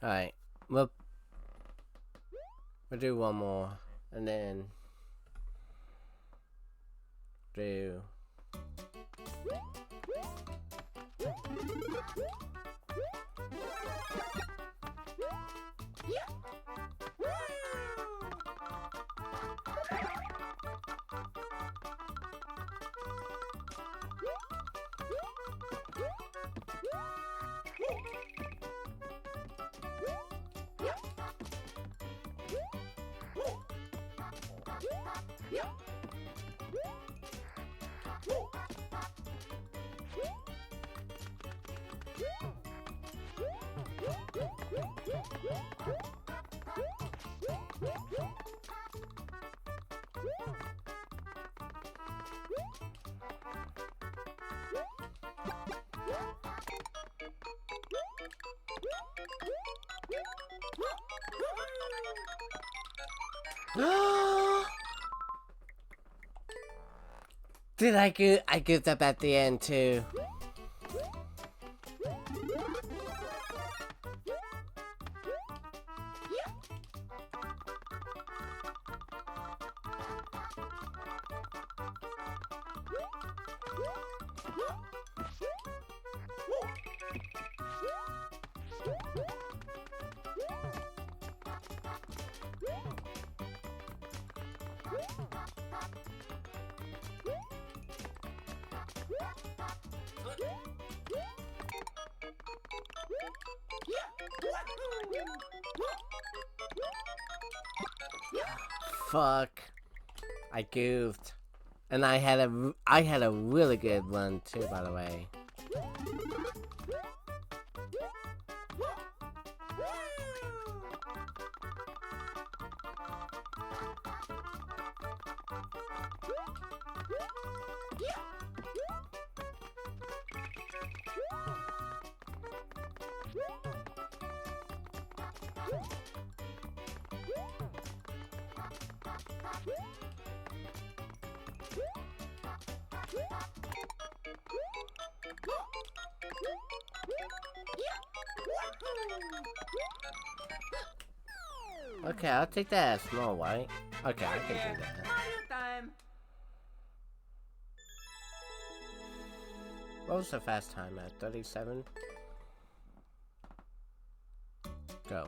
Alright, we'll do one more, and then do... Did I give up at the end too? Fuck. I goofed. And I had a really good one too, by the way. Okay, I'll take that as small white. Okay, I can do that. Mario time. What was the fast time at? 37? Go.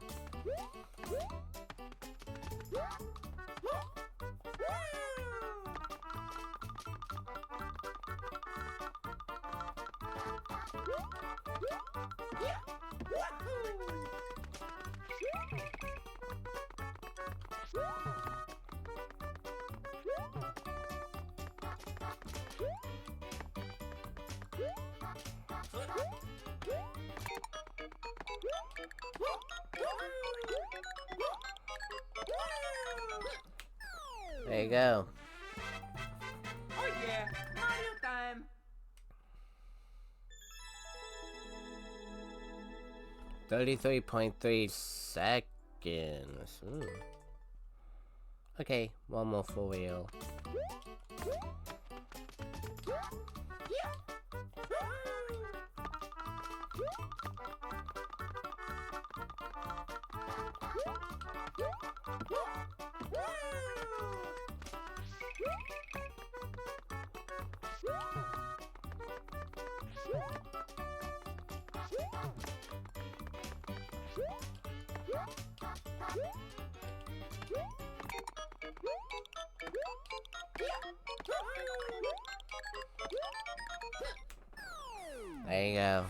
There you go. Oh yeah, Mario time. 33.3 seconds. Okay, one more for real. There you go.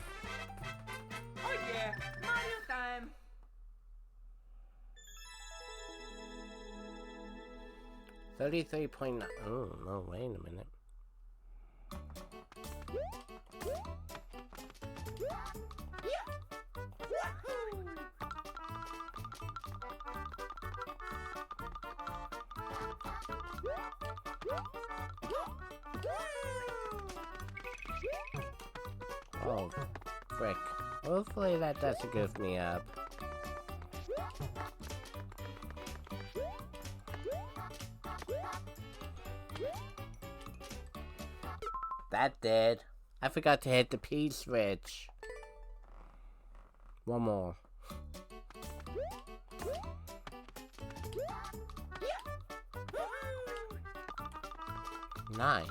Oh yeah, Mario time. 33.9. Oh, no, wait a minute. Oh, frick. Hopefully that doesn't goof me up. That did. I forgot to hit the P switch. One more. Nice.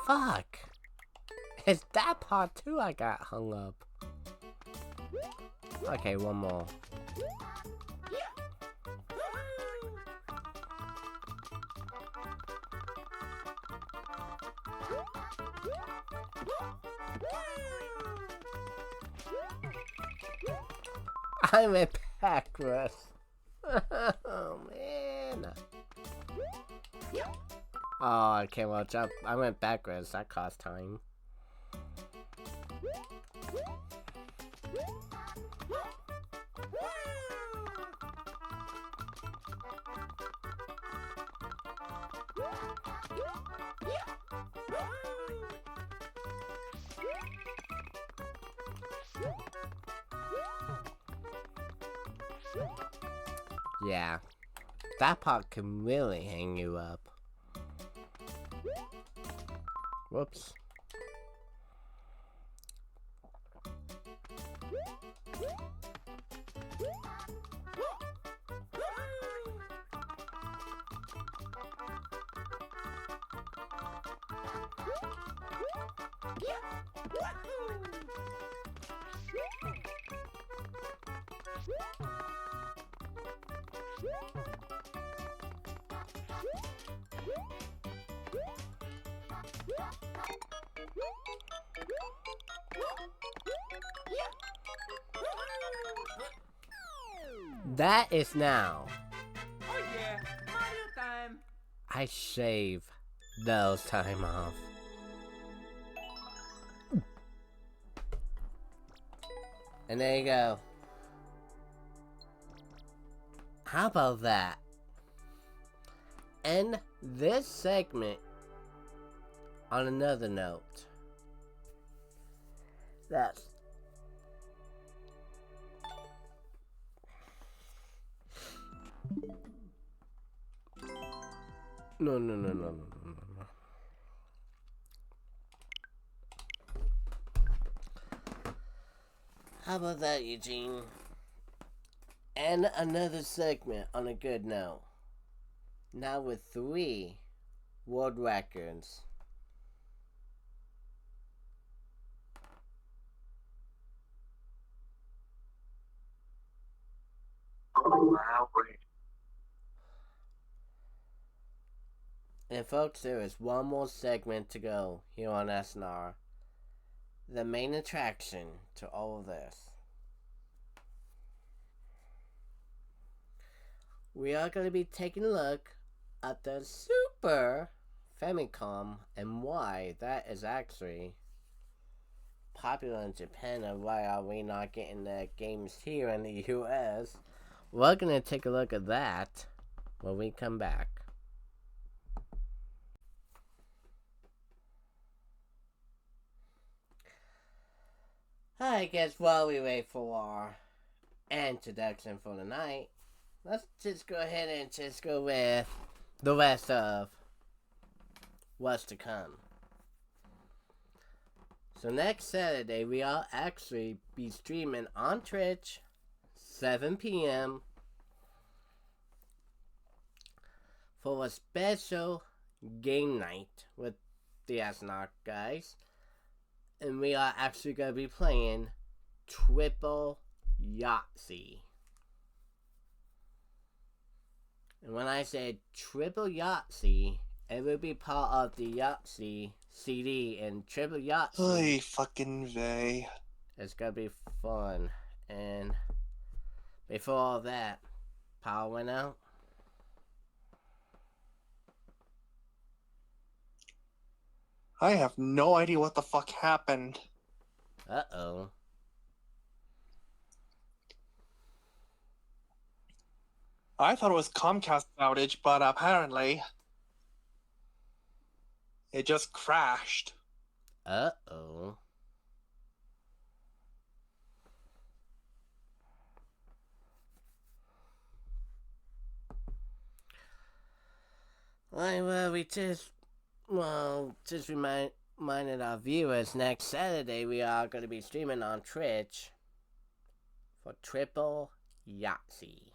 Fuck. It's that part too I got hung up. Okay, one more. I went backwards. Oh man. Oh, okay, well, jump. I went backwards. That cost time. Yeah, that part can really hang you up. Whoops. That is now. Oh yeah, Mario time. I shave those time off. And there you go. How about that? End this segment on another note. That's no. How about that, Eugene? And another segment on a good note. Now with 3 world records. Wow. And folks, there is one more segment to go here on SNR. The main attraction to all of this. We are going to be taking a look at the Super Famicom and why that is actually popular in Japan and why are we not getting the games here in the US. We're going to take a look at that when we come back. I guess while we wait for our introduction for the night, let's just go ahead and just go with the rest of what's to come. So next Saturday, we will actually be streaming on Twitch, 7 p.m. for a special game night with the SNR guys. And we are actually going to be playing Triple Yahtzee. And when I say Triple Yahtzee, it will be part of the Yahtzee CD and Triple Yahtzee. Oy, fucking vey. It's going to be fun. And before all that, power went out. I have no idea what the fuck happened. Uh-oh. I thought it was Comcast outage, but apparently it just crashed. Uh-oh. Well, just reminded our viewers, next Saturday we are going to be streaming on Twitch for Triple Yahtzee.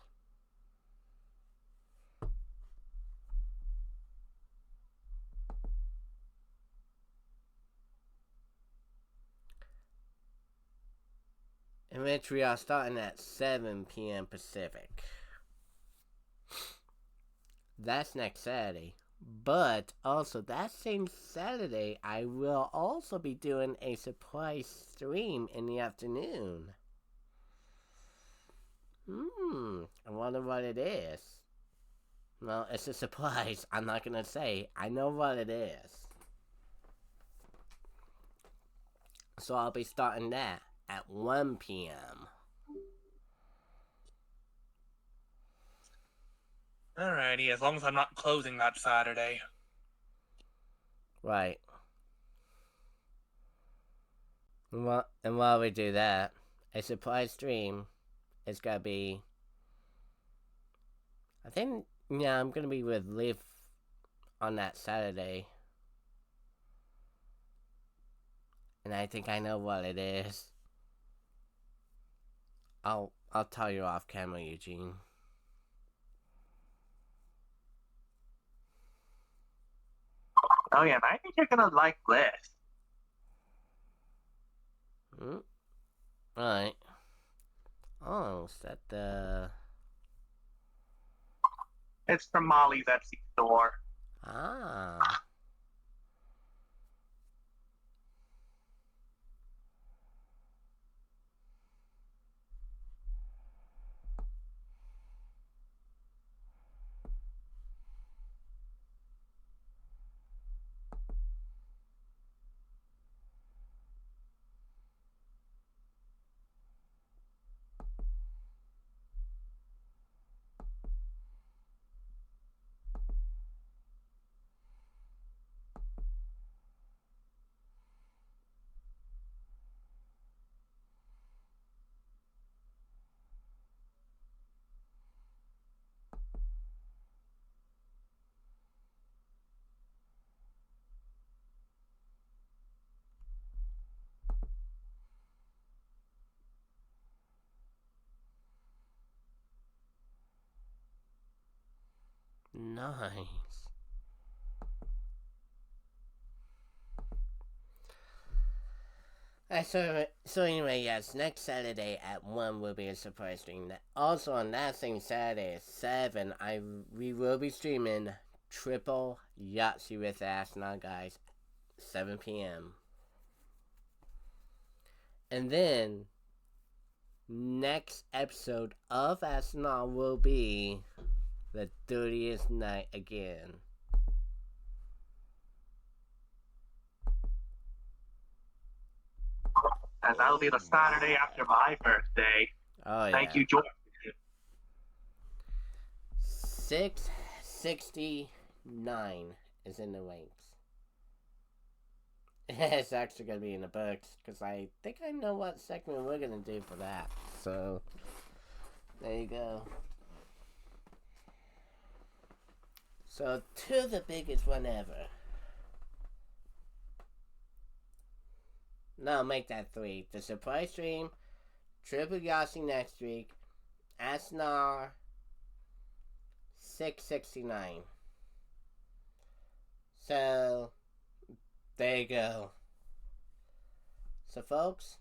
In which we are starting at 7 p.m. Pacific. That's next Saturday. But also that same Saturday, I will also be doing a surprise stream in the afternoon. I wonder what it is. Well, it's a surprise. I'm not gonna say. I know what it is. So I'll be starting that at 1 p.m. Alrighty, as long as I'm not closing that Saturday. Right. And while we do that, a surprise stream is gonna be. I think, yeah, I'm gonna be with Leaf on that Saturday. And I think I know what it is. I'll tell you off camera, Eugene. Oh yeah, and I think you're gonna like this. Alright. Oh, is that the... It's from Molly's Etsy store. Ah. Nice. So anyway, yes, next Saturday at 1 will be a surprise stream. Also on that same Saturday at 7, we will be streaming Triple Yahtzee with SNR, guys, 7 p.m. And then, next episode of SNR will be the 30th night again. And that'll be the Saturday after my birthday. Oh, yeah. Thank you, George. 669 is in the links. It's actually going to be in the books, because I think I know what segment we're going to do for that. So, there you go. So, to the biggest one ever. No, make that 3. The surprise stream, Triple Yahtzee next week, SNR 669. So, there you go. So, folks,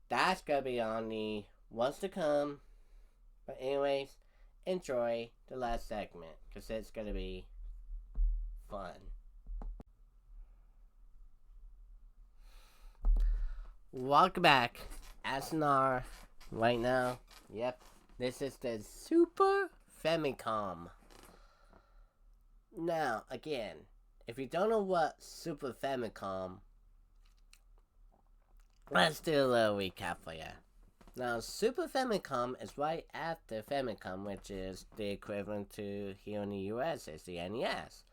that's gonna be on the what's to come. But anyways, enjoy the last segment, because it's gonna be fun. Welcome back. SNR right now. Yep. This is the Super Famicom. Now, again, if you don't know what Super Famicom, let's do a little recap for you. Now, Super Famicom is right after Famicom, which is the equivalent to here in the US is the NES.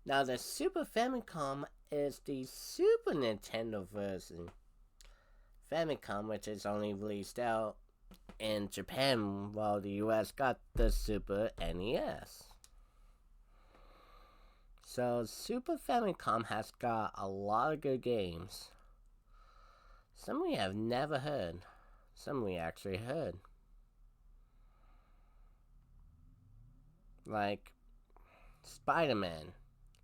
Now, the Super Famicom is the Super Nintendo version. Famicom, which is only released out in Japan, while the US got the Super NES. So, Super Famicom has got a lot of good games. Some we have never heard. Some we actually heard. Like Spider-Man,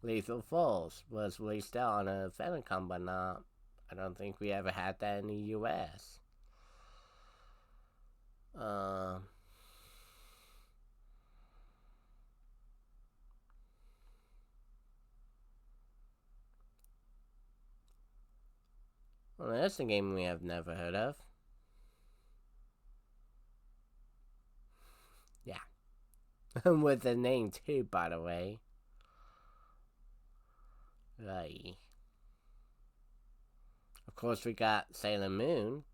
Lethal Falls was released out on a Famicom, but not. I don't think we ever had that in the US. Well, that's a game we have never heard of. Yeah. With the name too, by the way. Right. Of course, we got Sailor Moon.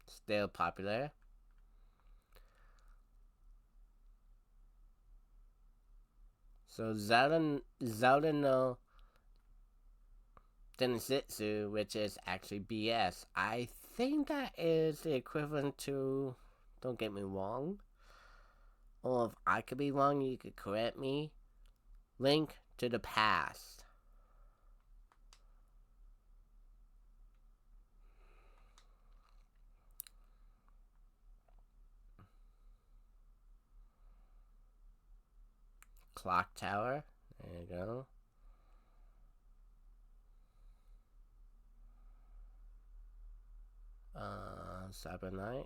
Still popular. So Zelda no Densetsu, which is actually BS. I think that is the equivalent to, don't get me wrong, or if I could be wrong, you could correct me, Link to the Past. Clock Tower, there you go. Cyber Knight.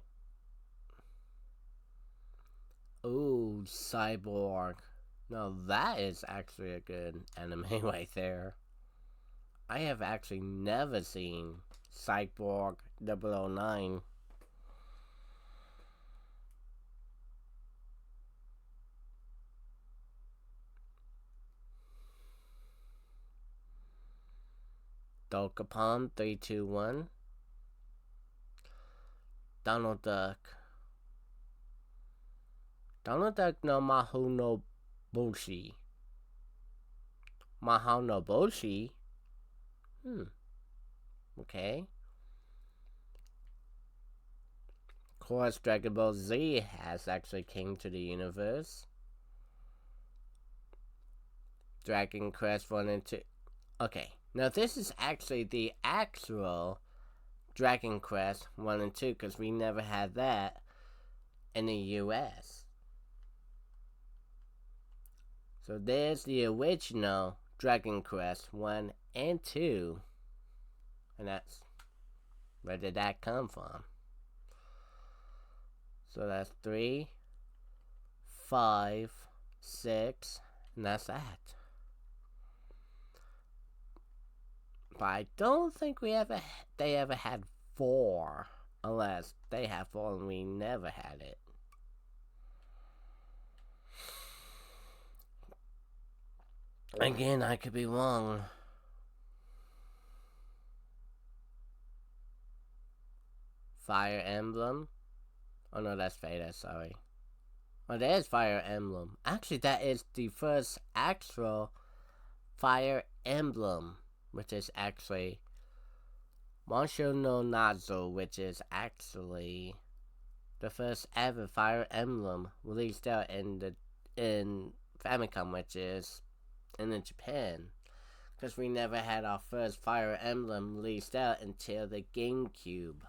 Ooh, Cyborg. Now that is actually a good anime right there. I have actually never seen Cyborg 009. Dokapon 321. Donald Duck. Donald Duck no Mahu no Boshi. Mahou no Boshi? Okay. Of course, Dragon Ball Z has actually came to the universe. Dragon Quest 1 and 2. Okay, now this is actually the actual Dragon Quest 1 and 2, because we never had that in the US. So there's the original Dragon Quest 1 and 2. And that's, where did that come from? So that's 3, 5, 6, and that's that. But I don't think they ever had 4, unless they have 4 and we never had it. Again, I could be wrong. Fire Emblem. Oh no, that's Veda, sorry. Oh, there's Fire Emblem. Actually, that is the first actual Fire Emblem, which is actually Mansho no Nazo, which is actually the first ever Fire Emblem released out in Famicom, which is in Japan. Because we never had our first Fire Emblem released out until the GameCube.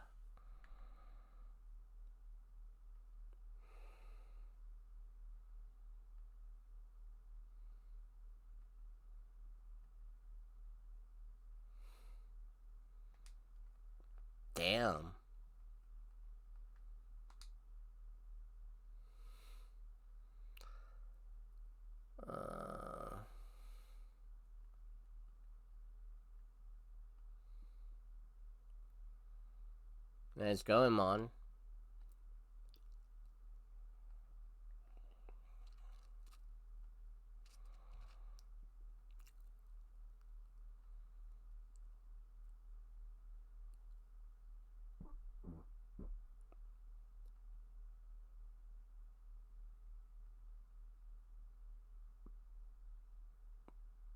Damn. Let's go, on.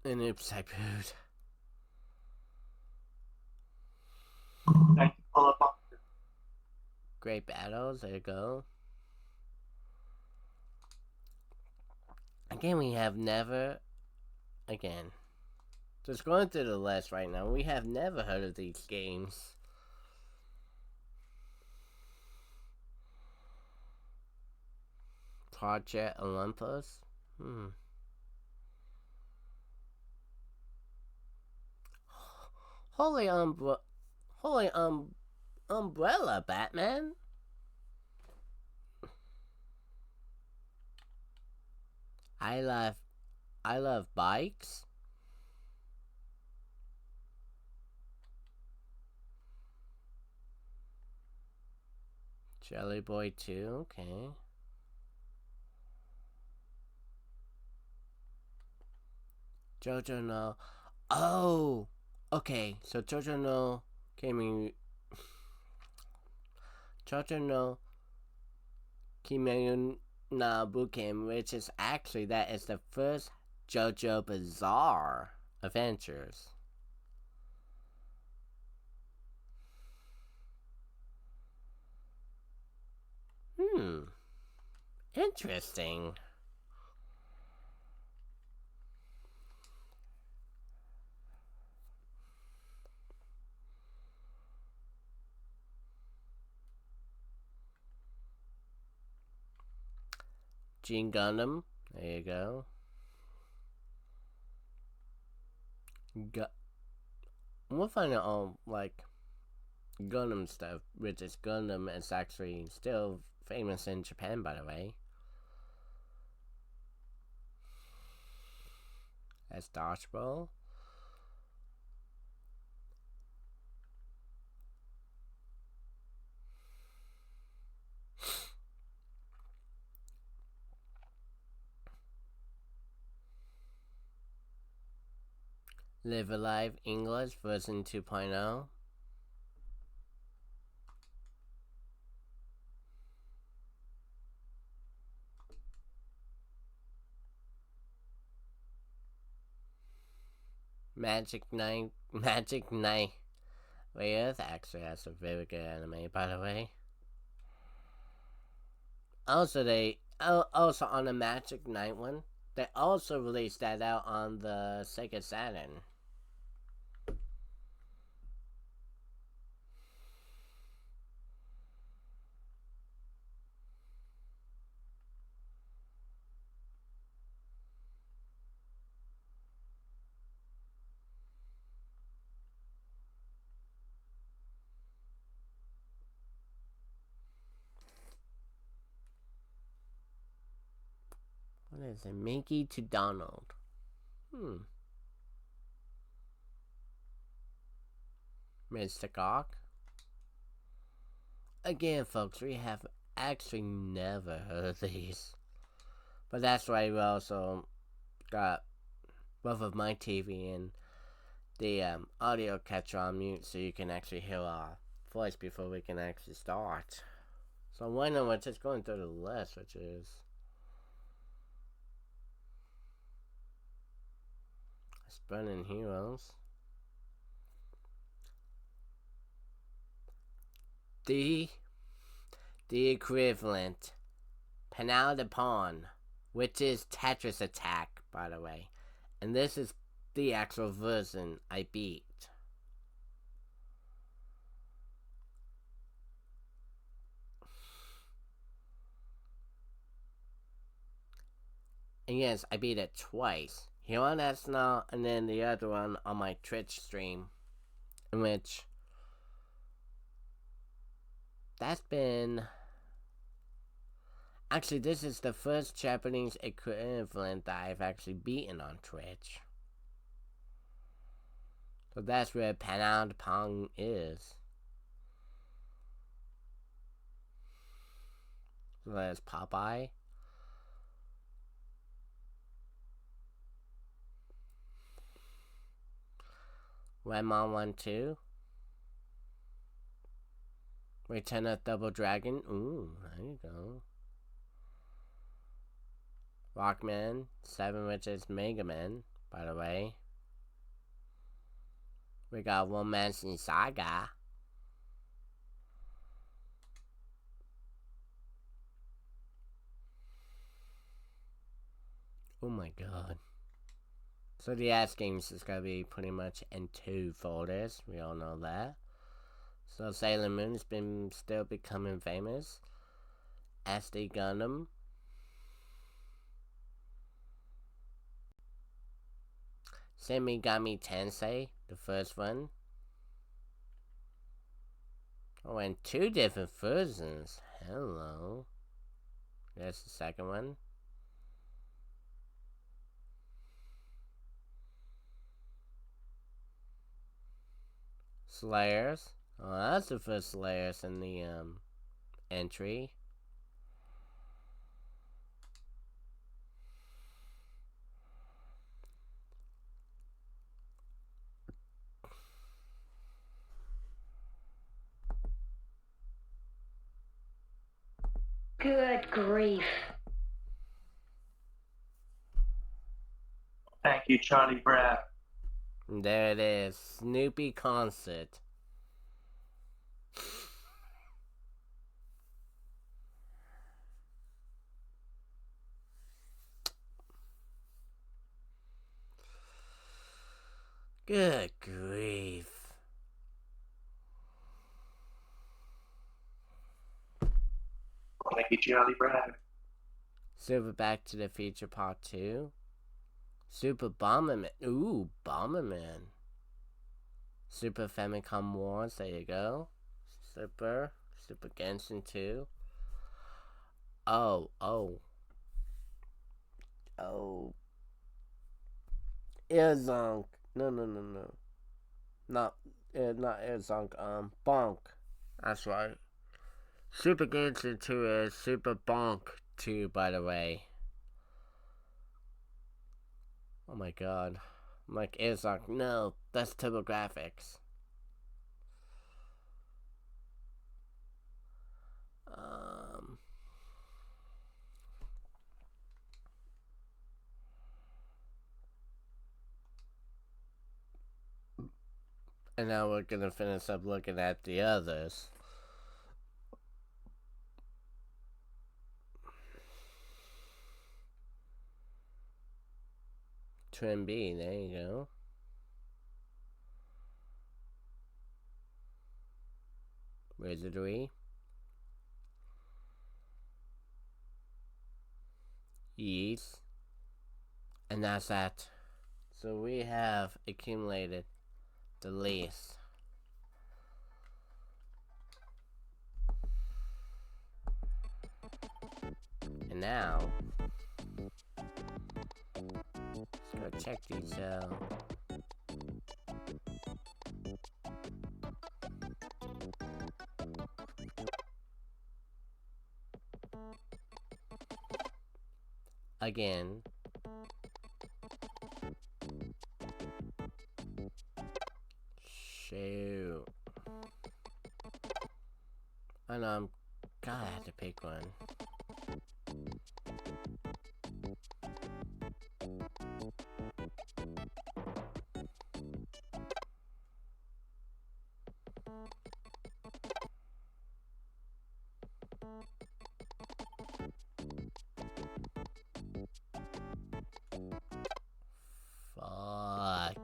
And oops, I pooed. Great battles, there you go. Again, we have never... Again. Just going through the list right now, we have never heard of these games. Project Olympus? Holy umbrella, Batman? I love bikes. Jelly Boy 2, okay. Jojo no. Oh! Okay, so Jojo no Jojo no Kimeru na Buken, which is actually, that is the first JoJo Bizarre Adventures. Interesting. Gene Gundam. There you go. We'll find out all, like, Gundam stuff, which is Gundam is actually still famous in Japan, by the way. As Dodgeball. Live Alive English version 2.0. Magic Knight. Earth actually has a very good anime, by the way. Also, also on the Magic Knight one, they also released that out on the Sega Saturn. What is it? Mickey to Donald. Mr. Cock. Again, folks, we have actually never heard of these. But that's why we also got both of my TV and the audio catcher on mute so you can actually hear our voice before we can actually start. So why not we're just going through the list, which is Burning Heroes. The equivalent, Panal de Pawn, which is Tetris Attack, by the way. And this is the actual version I beat. And yes, I beat it twice. Here on SNR, and then the other one on my Twitch stream. In which that's been... Actually, this is the first Japanese equivalent that I've actually beaten on Twitch. So that's where Panal de Pawn is. So there's Popeye. Redmon 1-2. Return of Double Dragon. Ooh, there you go. Rockman 7, which is Mega Man, by the way. We got Romancing Saga. Oh my god. So the ass games is gonna be pretty much in 2 folders. We all know that. So Sailor Moon's been still becoming famous. SD Gundam. Semigami Tensei, the first one. Oh, and 2 different versions. Hello. There's the second one. Slayers. Oh, that's the first Slayers in the entry. Good grief. Thank you, Charlie Brown. There it is. Snoopy Concert. Good grief. Thank you, Charlie Brad. Super Back to the Future Part 2. Super Bomberman. Ooh, Bomberman. Super Famicom Wars. There you go. Super Genshin 2. Oh. Airzonk. No. Not Airzonk. Bonk. That's right. Super Genshin 2 is Super Bonk 2, by the way. Oh my god. I'm like, Airzonk. No, that's TurboGrafx. And now we're gonna finish up looking at the others. Trim B, there you go. Wizardry. Yeast. And that's that. So we have accumulated the least. And now, let's go check these out. Again. Shoot. I know I'm gotta have to pick one. Fuck.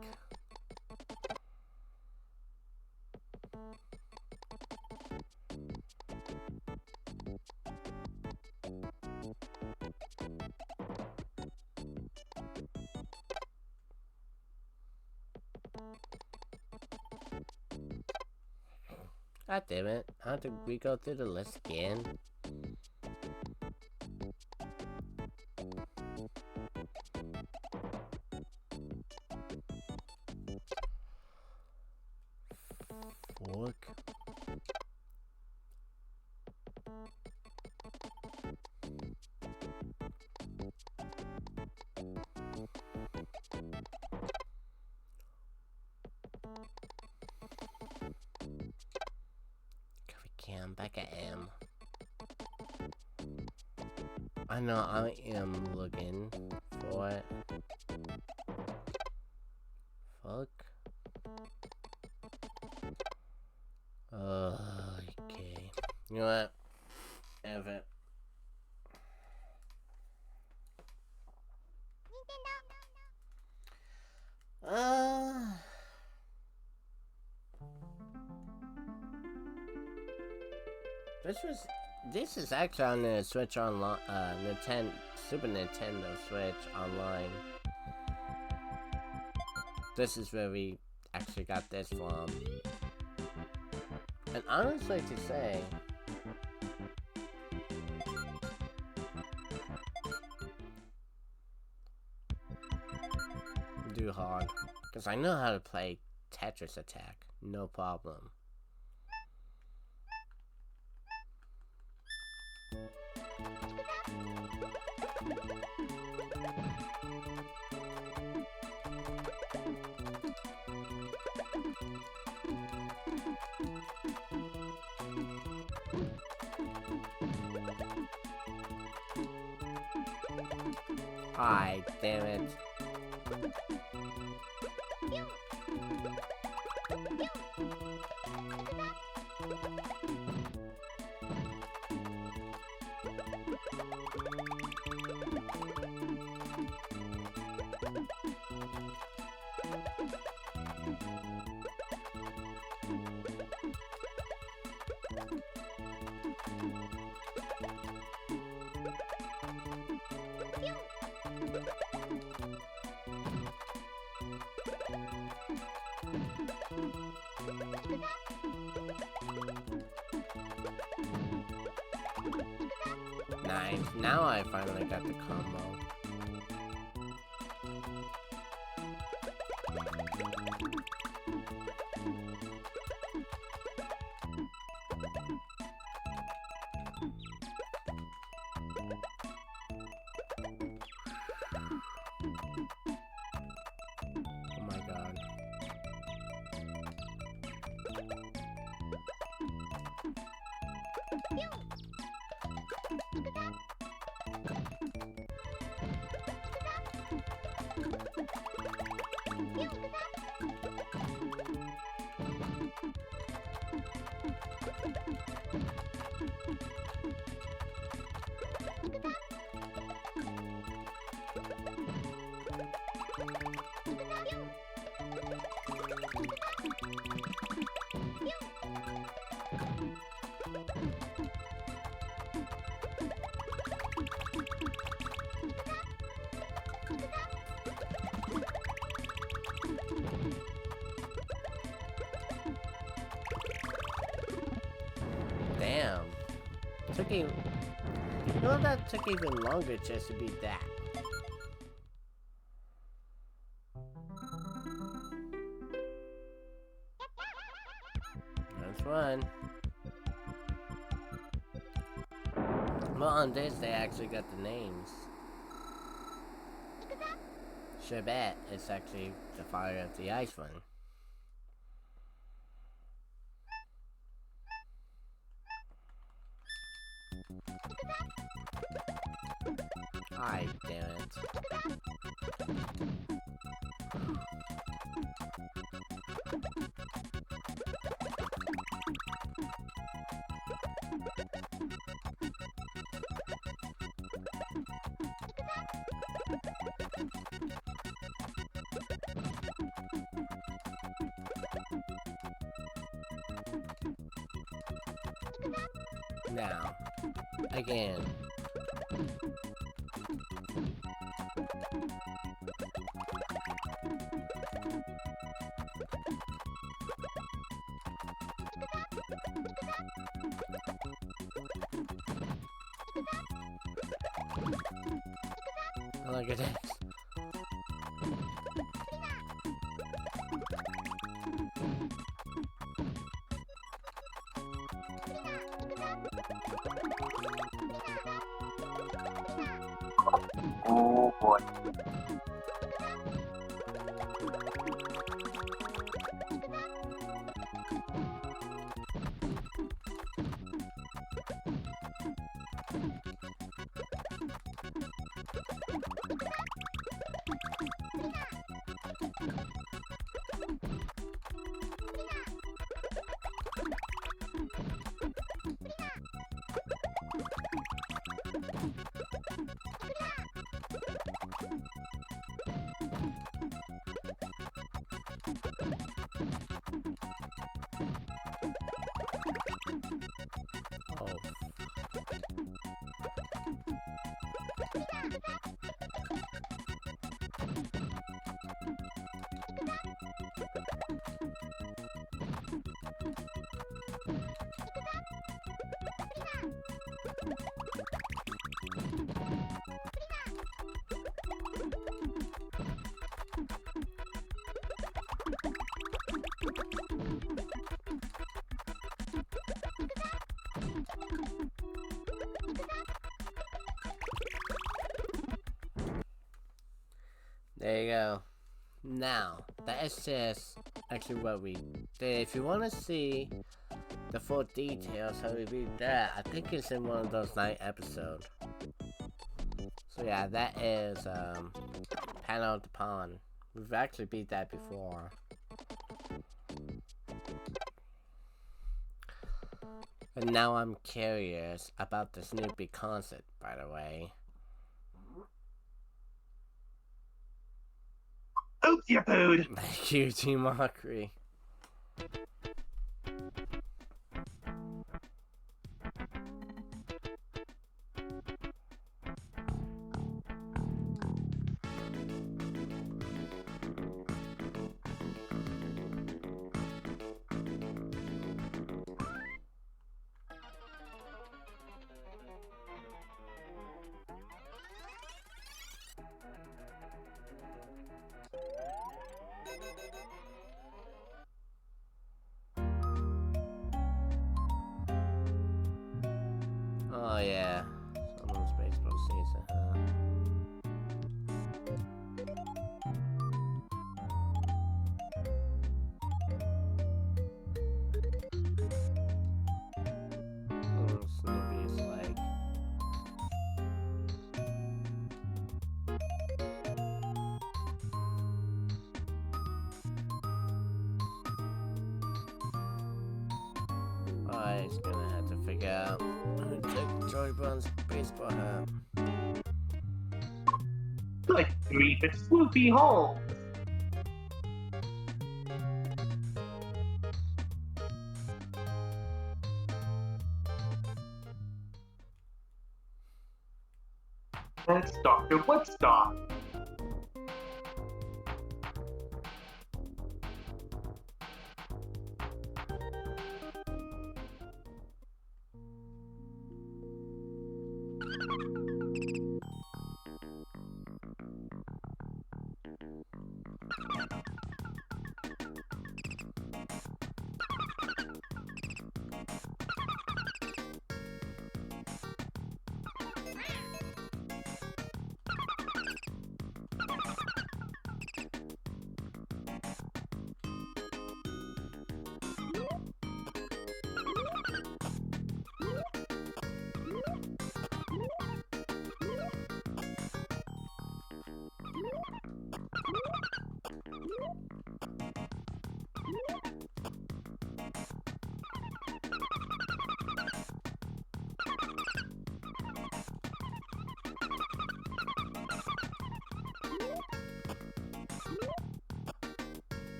God damn it. How did we go through the list again? Fuck. I'm back at M. I know I am looking for it. Fuck. Okay. You know what? F it. This is actually on the Switch Online, Super Nintendo Switch Online. This is where we actually got this from. And honestly to say, do hard, because I know how to play Tetris Attack, no problem. Aye, damn it. Nice. Now I finally got the combo. Oh my god. Damn. Took even... You know that took even longer just to beat that. Let's run. Well, on this they actually got the names. Sure bet it's actually the Fire of the Ice one. Ay, damn it. Now, again. Look at this. Oh boy. There you go. Now, that is just actually what we did. If you want to see the full details, how we beat that, I think it's in one of those night episodes. So yeah, that is Panel of the Pond. We've actually beat that before. And now I'm curious about this new big concept, by the way. Oops, you pooed! Thank you, Team Mockery. Alright, he's gonna have to figure out who took Joey Brown's baseball hat. Good grief, it's Swoopy Hole! That's Dr. Woodstock.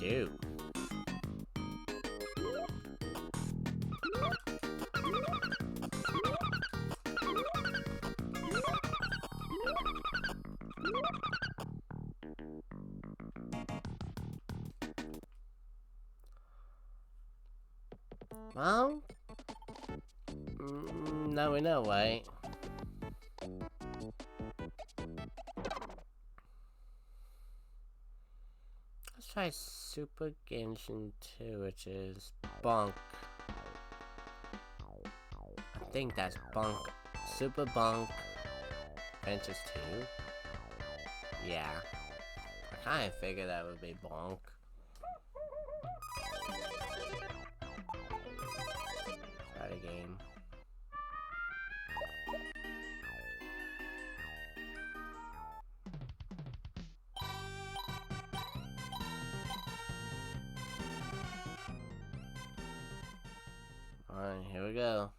Shoot. Well, now we know, right? Let's try Super Genshin 2, which is Bonk. I think that's Bonk. Super Bonk Adventures 2? Yeah. I kinda figured that would be Bonk. Try the game. Alright, here we go.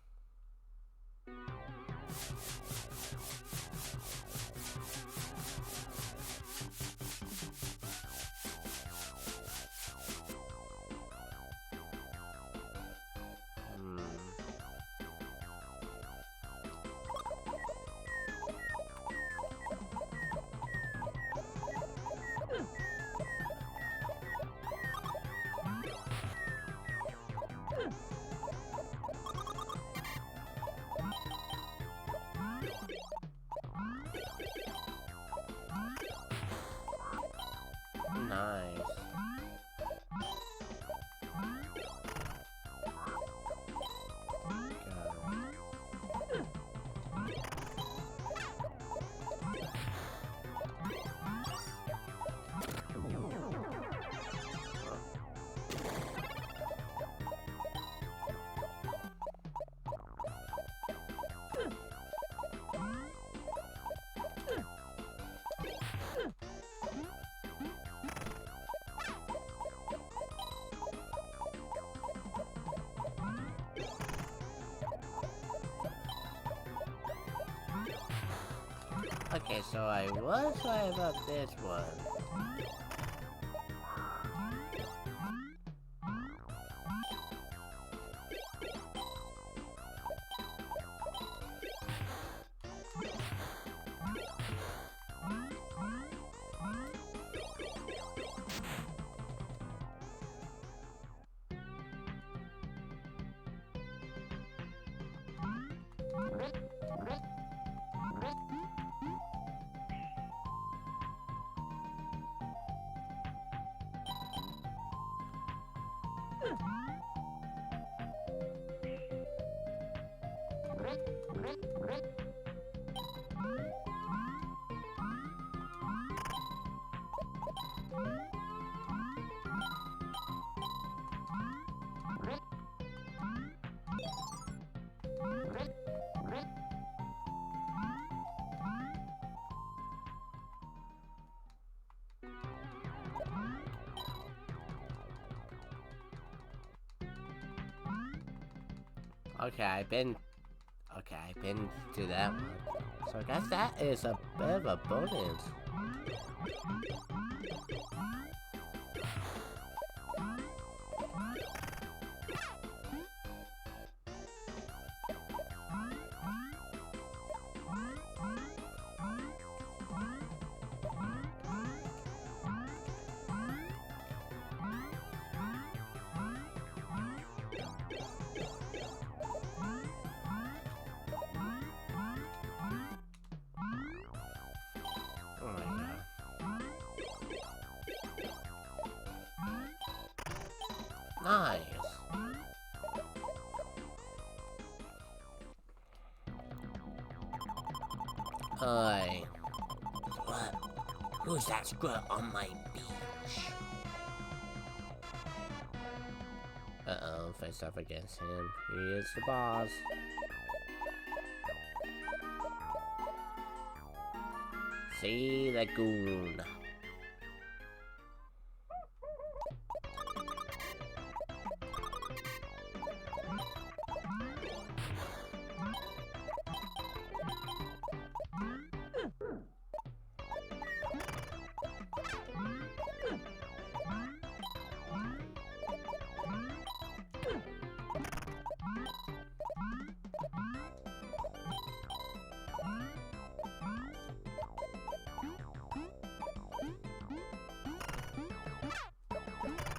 Nice. Okay, so I was right about this one. Okay, I've been to that one. So I guess that is a bit of a bonus. Oh my god. Nice. Hi. What? Who's that squirt on my beach? Uh-oh, face off against him. He is the boss. See the goon.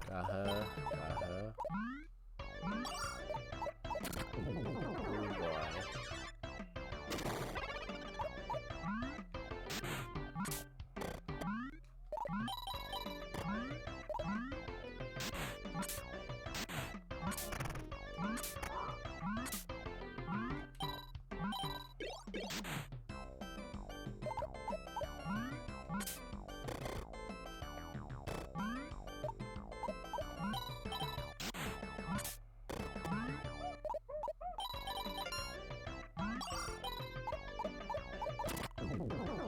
Got her. Oh boy.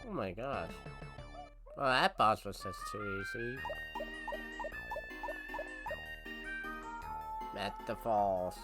Oh my gosh. Well, that boss was just too easy. At the falls.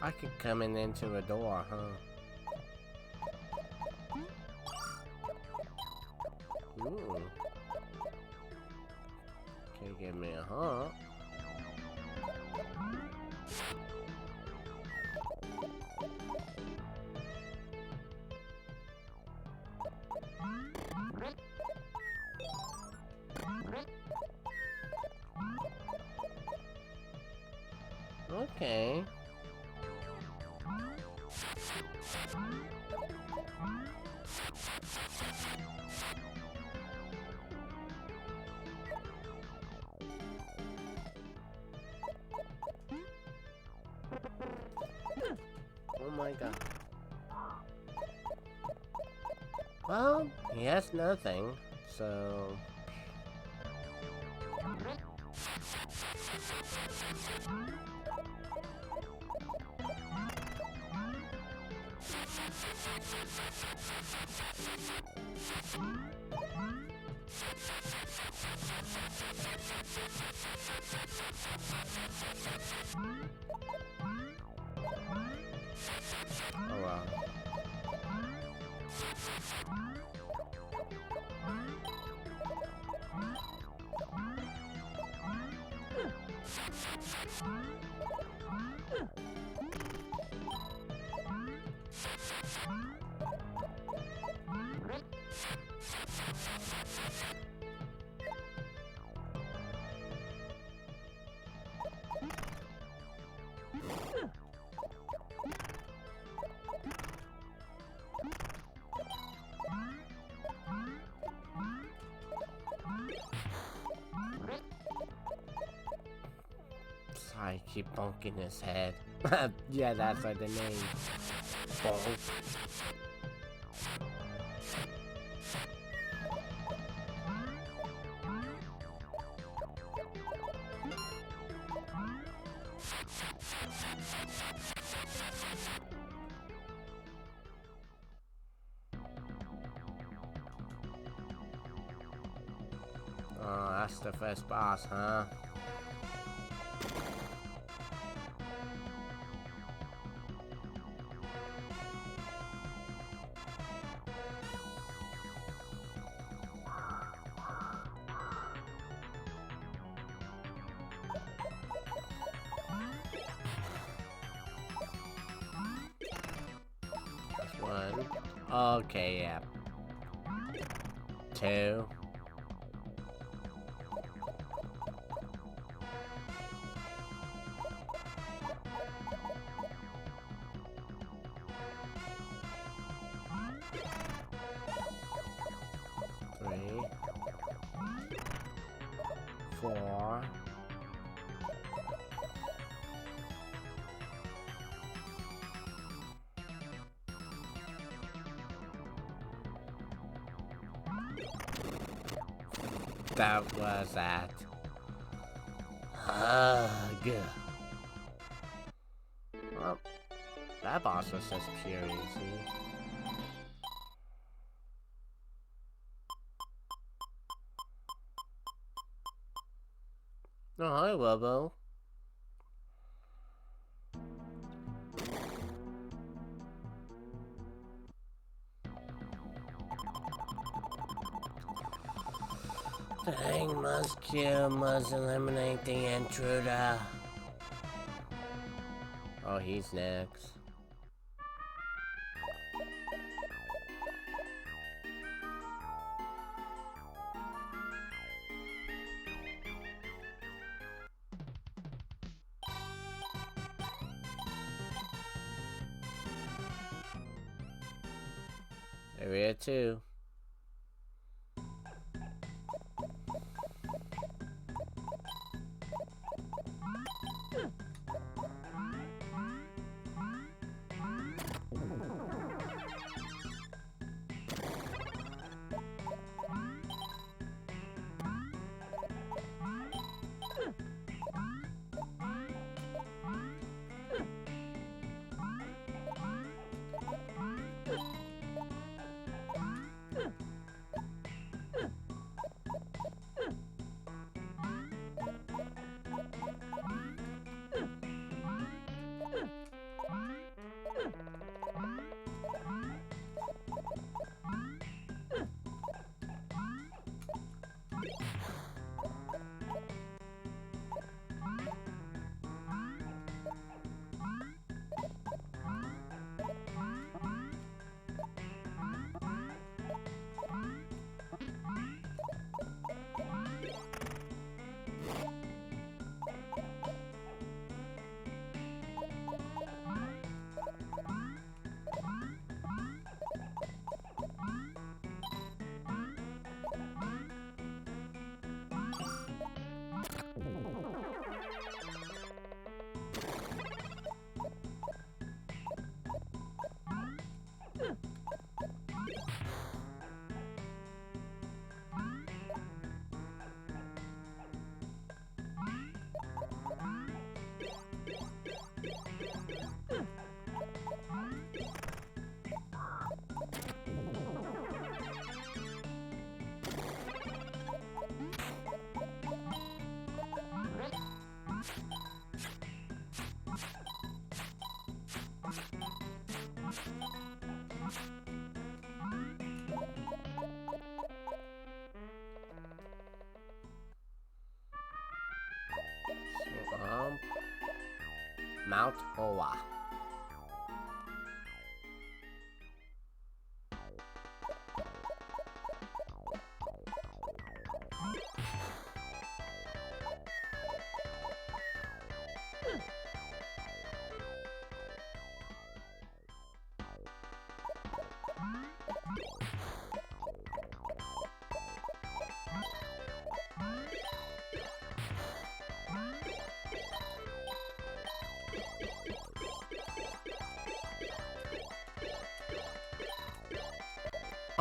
I could come in into a door, huh? Ooh. Can't give me a hump. Okay. Oh my god. Well, he has nothing, so... Oh wow. Sorry, keep bonking his head. Yeah, that's like the name. Bonk. Oh, that's the first boss, huh? That's one. Okay, yeah. Two. Three. Four. That was that. Ugh. Well, that boss was just pure easy. Oh, hi, Wubbo. The hang must kill, must eliminate the intruder. Oh, he's next. Area 2. Mount Hoa.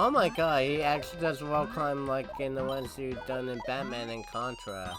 Oh my god, he actually does wall climb like in the ones you've done in Batman and Contra.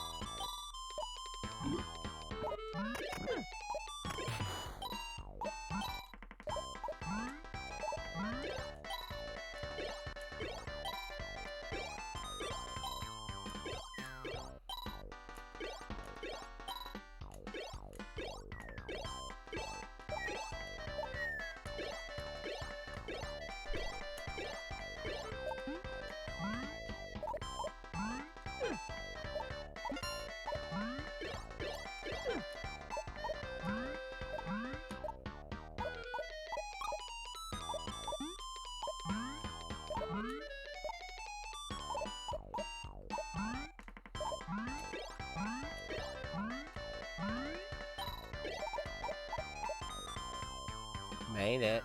Made it.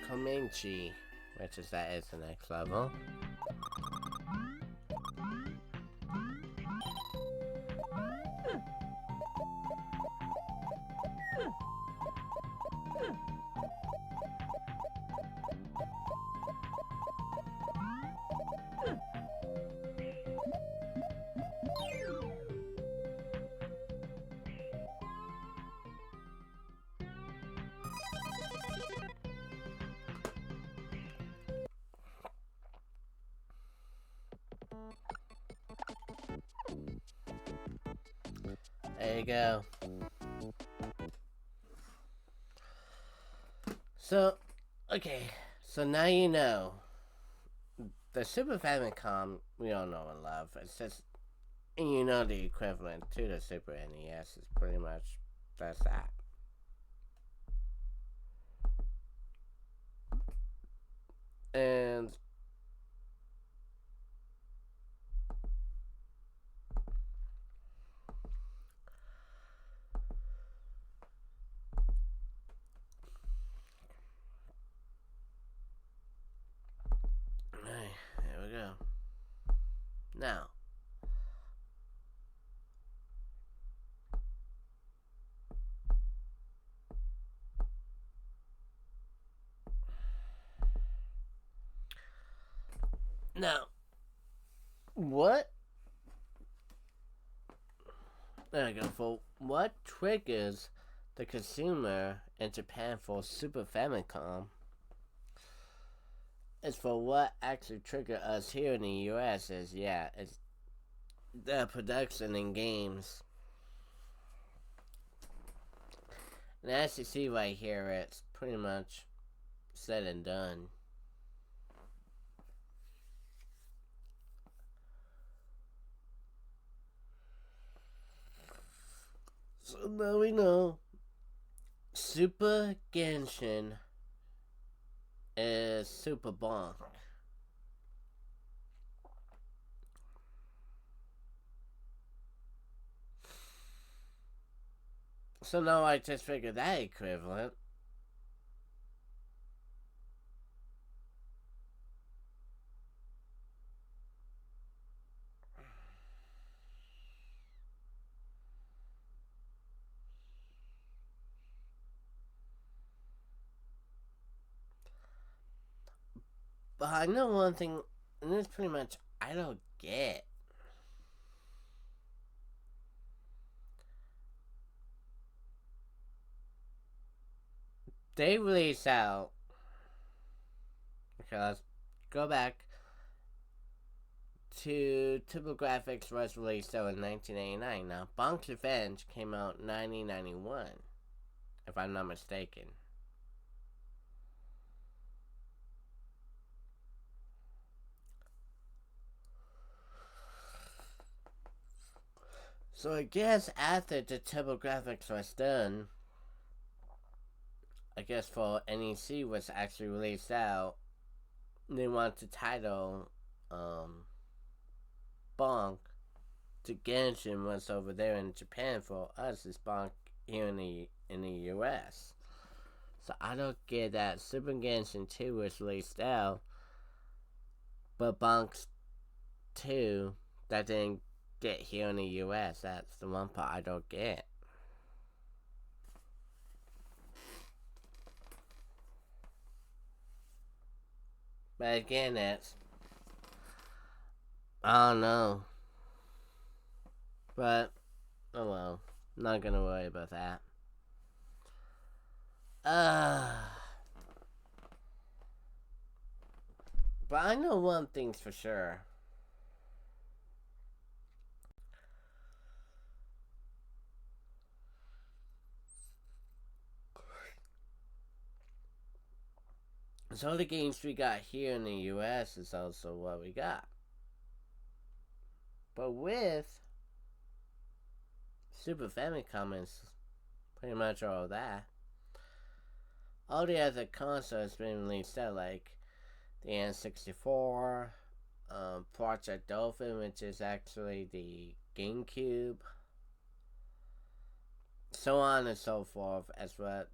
Komenchi, which is that is the next level. There you go. So, okay. So now you know. The Super Famicom, we all know and love. It's just, and you know the equivalent to the Super NES is pretty much, that's that. And there we go. Now, what? There we go. For what triggers the consumer in Japan for Super Famicom is for what actually triggered us here in the US is, yeah, it's the production in games. And as you see right here, it's pretty much said and done. So now we know Super Genshin is Super Bonk. So now I just figured that equivalent. But I know one thing, and this pretty much I don't get. They released out. Okay, let's go back to TurboGrafx was released out in 1989. Now, Bonk's Revenge came out in 1991, if I'm not mistaken. So I guess after the TurboGrafx was done, I guess for NEC was actually released out, they want the title Bonk to Genshin was over there in Japan. For us it's Bonk here in the US. So I don't get that Super Genshin 2 was released out, but Bonk's 2 that didn't get here in the US. That's the one part I don't get. But again, it's, I don't know. But, oh well. Not gonna worry about that. But I know one thing's for sure. So the games we got here in the US is also what we got. But with Super Famicom is pretty much all that. All the other consoles been released out, like the N64, Project Dolphin, which is actually the GameCube, so on and so forth, as what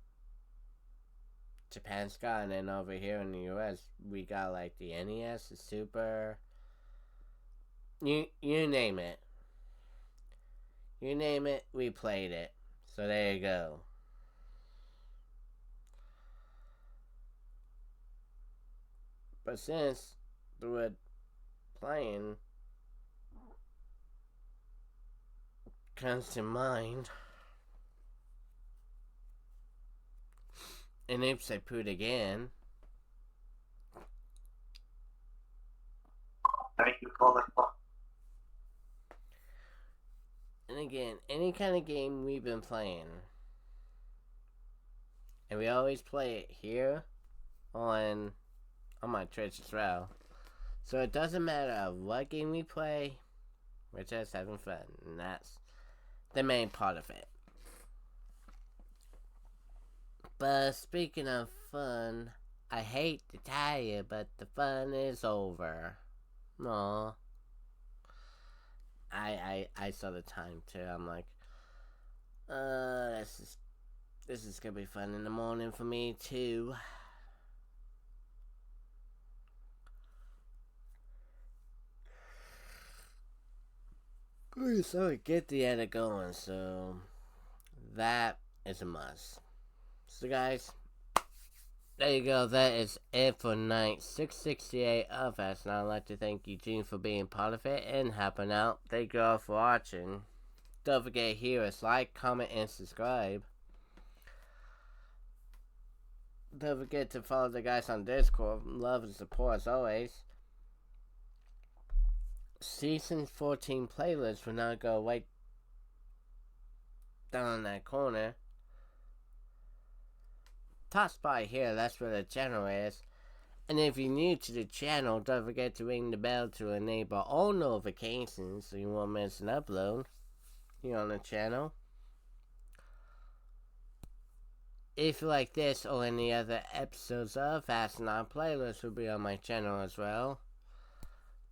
Japan's got. And then over here in the US, we got like the NES, the Super, you name it. You name it, we played it. So there you go. But since the word playing comes to mind, and if I put again, Thank you, Colin. and again, any kind of game we've been playing, and we always play it here on my Twitch as well. So it doesn't matter what game we play, we're just having fun, and that's the main part of it. But speaking of fun, I hate to tell you, but the fun is over. Aw. I saw the time too. I'm like, this is gonna be fun in the morning for me too. So I get the edit going, so that is a must. So guys, there you go. That is it for night 668 of SNR. And I'd like to thank Eugene for being part of it and helping out. Thank you all for watching. Don't forget here is like, comment, and subscribe. Don't forget to follow the guys on Discord. Love and support as always. Season 14 playlist will now go right down in that corner. Top spot here, that's where the channel is. And if you're new to the channel, don't forget to ring the bell to enable all notifications so you won't miss an upload here on the channel. If you like this or any other episodes of SNR playlist will be on my channel as well.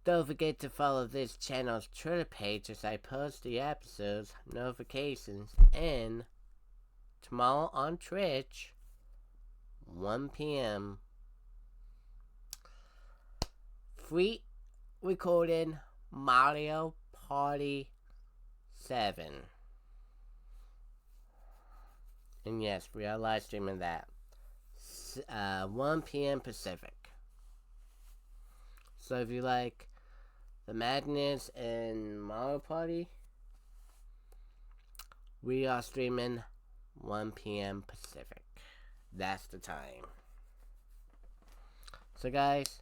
Don't forget to follow this channel's Twitter page as I post the episodes, notifications, and tomorrow on Twitch, 1 p.m. Free recorded Mario Party 7. And yes, we are live streaming that. 1 p.m. Pacific. So if you like the Madness and Mario Party, we are streaming 1 p.m. Pacific. That's the time. So guys,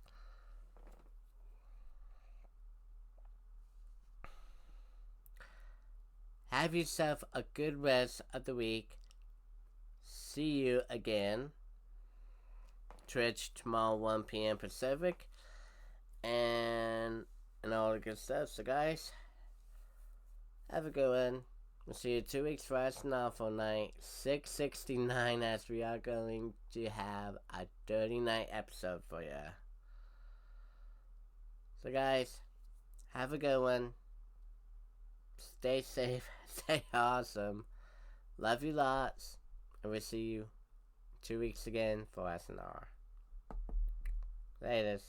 have yourself a good rest of the week. See you again. Twitch tomorrow 1 p.m. Pacific. And all the good stuff. So guys, have a good one. We'll see you 2 weeks for SNR Night 669, as we are going to have a dirty night episode for you. So guys, have a good one. Stay safe, stay awesome. Love you lots. And we'll see you 2 weeks again for SNR. Laters.